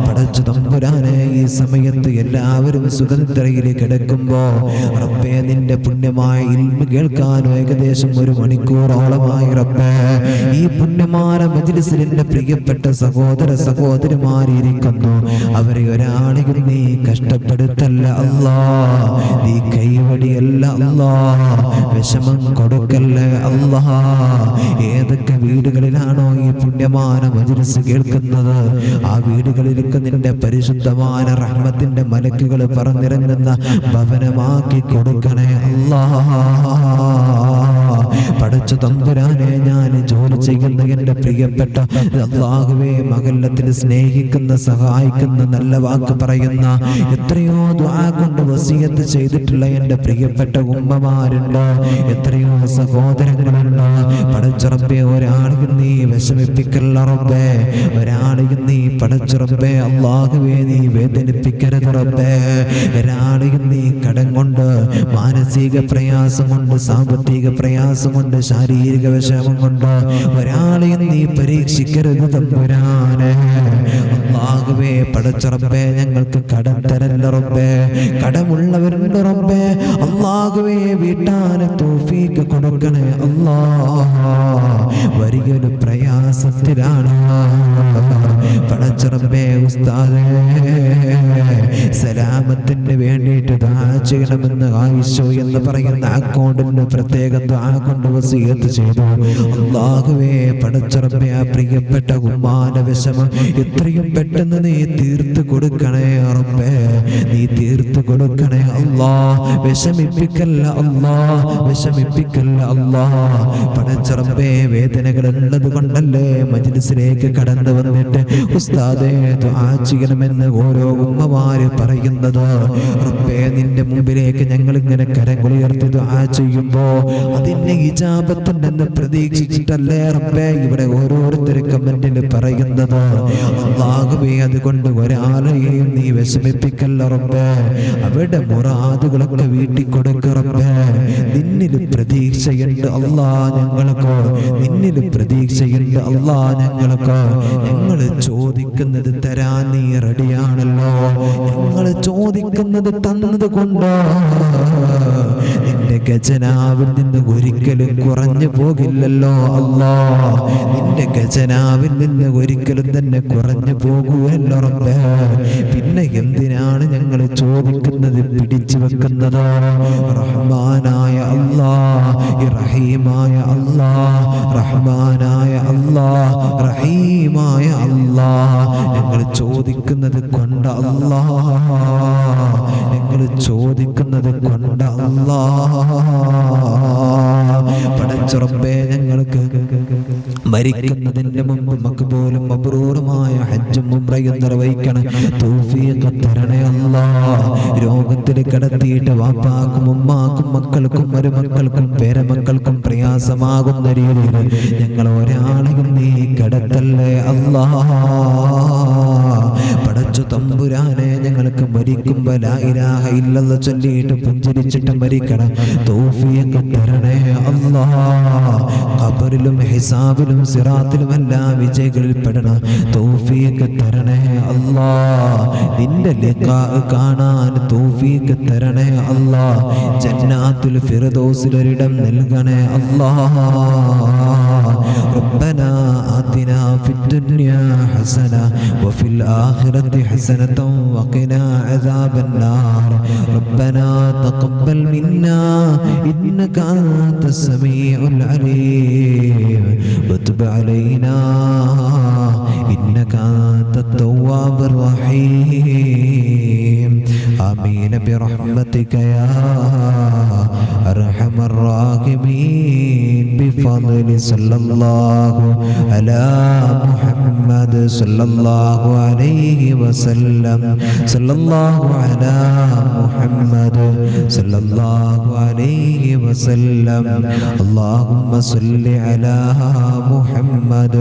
പടച്ച തമ്പുരാനെ ഈ സമയത്ത് എല്ലാവരും സുഖനിദ്രയിൽ കിടക്കുമ്പോ റബ്ബേ നിന്റെ പുണ്യമായ ഇൽമ് കേൾക്കാൻ ഏകദേശം 1 മണിക്കൂറോളമായി റബ്ബേ ഈ പുണ്യമായ മജ്‌ലിസിൽ എന്റെ പ്രിയപ്പെട്ട സഹോദര സഹോദരിമാരിയിരിക്കുന്നു. അവരെ ഒരാളെയും നീ കഷ്ടപ്പെടുത്തല്ല അല്ലാ. നീ കൈവടിയല്ല അല്ലാ. വിഷമം കൊടുക്കല്ലേ അല്ലാ. ഏതൊക്കെ വീടുകളിലാണോ ഈ പുണ്യമായ മജ്‌ലിസ് കേൾക്കുന്നത് ആ വീടുകളിലേക്ക് നിന്റെ പരിശുദ്ധമായ റഹ്മത്തിന്റെ മലക്കുകൾ പറന്നിറങ്ങുന്ന ഭവനമാക്കി കൊടുക്കണേ അല്ലാ. പടച്ച തമ്പുരാനെ ഞാൻ ജോലി ചെയ്യുന്ന എൻ്റെ പ്രിയപ്പെട്ട അല്ലാഹുവേ മഹല്ലത്തിൽ സ്നേഹിക്കുന്ന സഹായിക്കുന്ന നല്ല വാക്ക് പറയുന്ന എത്രയോ ദുആ കൊണ്ട് വസിയത്ത് ചെയ്തിട്ടുള്ള എൻ്റെ പ്രിയപ്പെട്ട ഉമ്മമാരുണ്ട്. എത്രയോ സഹോദരങ്ങളുണ്ട്. പടച്ച റബ്ബേ ഒരാളെയും നീ വിഷമിപ്പിക്കല്ല റബ്ബേ. ഒരാളെയും നീ പടച്ച റബ്ബേ അല്ലാഹുവേ നീ വേദനിപ്പിക്കരുത് റബ്ബേ. ഒരാളെയും നീ കടം കൊണ്ട് മാനസിക പ്രയാസം കൊണ്ട് സാമ്പത്തിക പ്രയാസം കൊണ്ട് ശാരീരിക വിഷമം കൊണ്ട് ഒരാളെയും നീ പരീക്ഷിക്കരുത് തമ്പുരാനെ. അല്ലാഹുവേ പടച്ച റബ്ബേ ഞങ്ങൾക്ക് കടം തരല്ല റബ്ബേ. കടമുള്ളവരുണ്ട് റബ്ബേ. അല്ലാഹുവേ വീട്ടാൻ തൗഫീഖ് കൊടുക്കണേ അല്ലാ. വലിയൊരു പ്രയാസത്തിലാണ് പടച്ച റബ്ബേ. ഉസ്താദേ സലാമത്തിന് വേണ്ടിയിട്ട് ദുആ ചെയ്യണമെന്ന് ആയിഷോ എന്ന് പറയുന്ന അക്കൗണ്ടിന് പ്രത്യേകം ദുആ കൊണ്ട് വസിയത്ത് ചെയ്തു. അല്ലാഹുവേ പടച്ചറബേ, ആ പ്രിയപ്പെട്ട ഉമ്മാന്റെ വിഷമം എത്രയും പെട്ടെന്ന് നീ തീർത്ത് കൊടുക്കണേ റബ്ബേ, നീ തീർത്ത് കൊടുക്കണേ അല്ലാ. വിഷമിപ്പിക്കല്ല അല്ലാ, വിഷമിപ്പിക്കല്ല അല്ലാ. പടച്ചറബേ, വേദനകൾ ഉള്ളത് കൊണ്ടല്ലേ മജ്ലിസിലേക്ക് കടന്നു വന്നിട്ട് ഉസ്താദേ ദുആ ചെയ്യണമെന്ന് ഓരോ ഉമ്മമാര് പറയുന്നത്. റബ്ബേ, നിന്റെ മുമ്പിലേക്ക് ഞങ്ങൾ ഇങ്ങനെ കരങ്ങൾ ഉയർത്തി ദുആ ചെയ്യുമ്പോ അതിന്റെ ഇജാബത്തുണ്ടെന്ന് പ്രതീക്ഷിച്ചിട്ടല്ലേ റബ്ബേ ഇവിടെ ഓരോരുത്തർ കമന്റിൽ പറയുന്നത്. അല്ലാഹുവേ, അതുകൊണ്ട് ഒരാളെയും നീ വിഷമിപ്പിക്കല്ല റബ്ബേ. അവരുടെ മുറാദുകളൊക്കെ വീട്ടിൽ കൊടുക്ക റബ്ബേ. നിന്നിൽ പ്രതീക്ഷയുണ്ട് അല്ലാ ഞങ്ങൾക്ക്, നിന്നിൽ പ്രതീക്ഷയുണ്ട് അല്ലാ ഞങ്ങൾക്ക്. ഞങ്ങൾ ചോദിക്കുന്നത് തരാൻ നീ റെഡിയാണല്ലോ. ഞങ്ങൾ ചോദിക്കുന്നത് തന്നത് കൊണ്ട് നിന്റെ ഖജനാവിൽ നിന്ന് ഒരിക്കലും കുറഞ്ഞു പോകില്ലല്ലോ അല്ലാ. നിന്റെ ഖജനാവിൽ നിന്ന് ഒരിക്കലും തന്നെ കുറഞ്ഞു പോകുമല്ലോ റബ്ബേ. പിന്നെ എന്തിനാണ് ഞങ്ങൾ ചോദിക്കുന്നത്, പിടിച്ചു വെക്കുന്നത്? റഹ്മാനായ അല്ലാ, റഹീമായ അല്ലാ, റഹ്മാനായ അല്ലാ, റഹീമായ അല്ലാ, ഞങ്ങൾ ചോദിക്കുന്നത് കൊണ്ട് അല്ലാ, ഞങ്ങൾ ചോദിക്കുന്നത് കൊണ്ട് അല്ലാ. പടച്ചറബേ, ഞങ്ങൾക്ക് മരിക്കുന്നതിന്റെ മുമ്പ് മഖ്ബൂലും മബ്റൂറുമായ ഹജ്ജും ഉംറയും നിർവഹിക്കണം തൗഫീഖ് തരണേ അല്ലാ. രോഗത്തിൽ കിടത്തിയിട്ട് വാപ്പാക്കും ഉമ്മാക്കും മക്കൾക്കും മരുമക്കൾക്കും പേരമക്കൾക്കും പ്രയാസമാകുന്ന രീതിയിൽ ഞങ്ങൾ ഒരാളെയും നീ കിടത്തല്ലേ അല്ലാ. പടച്ചു തമ്പുരാനെ, ഞങ്ങൾക്ക് മരിക്കുമ്പോ ലാ ഇലാഹ ഇല്ലല്ലാഹ് ചൊല്ലിയിട്ട് പുഞ്ചിരിച്ചിട്ട് മരിക്കണം തൗഫീഖ് തരണേ അല്ലാ. ഖബറിലും ഹിസാബിലും സിറാത്തിലും എല്ലാം വിജയികളിൽ പെടണം തൗഫീഖ് തരണേ അല്ലാ. നിന്റെ ലിഖാ കാണാൻ തൗഫീഖ് തരണേ അല്ലാ. ജന്നാത്തുൽ ഫിർദൗസിൽ ഒരിടം നൽകണേ അല്ലാ. ربنا آتنا في الدنيا حسنة وفي الآخرة حسنة وقنا عذاب النار. ربنا تقبل منا إنك أنت السميع العليم وتب علينا إنك أنت التواب الرحيم. آمين برحمتك يا أرحم الراحمين. بفضل صلى الله على محمد صلى الله عليه وسلم. صلى الله على محمد صلى الله عليه وسلم. اللهم صل على محمد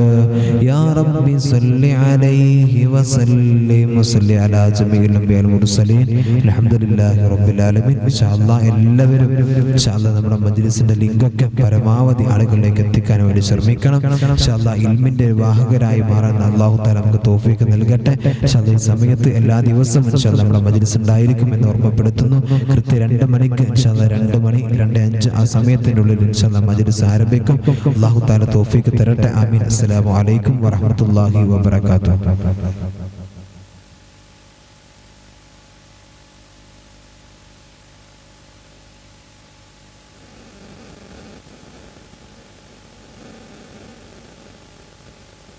يا رب صل عليه وسلم وصل على جميع الأنبياء والمرسلين. الحمد لله رب العالمين. إن شاء الله എല്ലാവരും ഇൻഷാ അല്ലാഹ് നമ്മുടെ മജ്ലിസിന്റെ ലിങ്കൊക്കെ പരമാവധി ആളുകളിലേക്ക് എത്തിക്കാൻ വേണ്ടി ശ്രമിക്കണം. ഇൻഷാ അല്ലാഹ് ഇൽമിന്റെ വാഹകരായി മാറാൻ അല്ലാഹു തആല നമുക്ക് തൗഫീഖ് നൽകട്ടെ. ഇൻഷാ അല്ലാഹ് ഈ സമയത്ത് എല്ലാ ദിവസവും ഇൻഷാ അല്ലാഹ് നമ്മുടെ മജ്ലിസ് ഉണ്ടായിരിക്കും എന്ന് ഓർമ്മപ്പെടുത്തുന്നു. കൃത്യം 2 മണിക്ക് ഇൻഷാ അല്ലാഹ് 2 മണി 2:05 ആ സമയത്തിന്റെ ഉള്ളിൽ ഇൻഷാ അല്ലാഹ് മജ്ലിസ് ആരംഭിക്കും. അല്ലാഹു തആല തൗഫീഖ് തരട്ടെ. ആമീൻ. അസ്സലാമു അലൈക്കും വറഹ്മത്തുള്ളാഹി വബറകാതുഹു.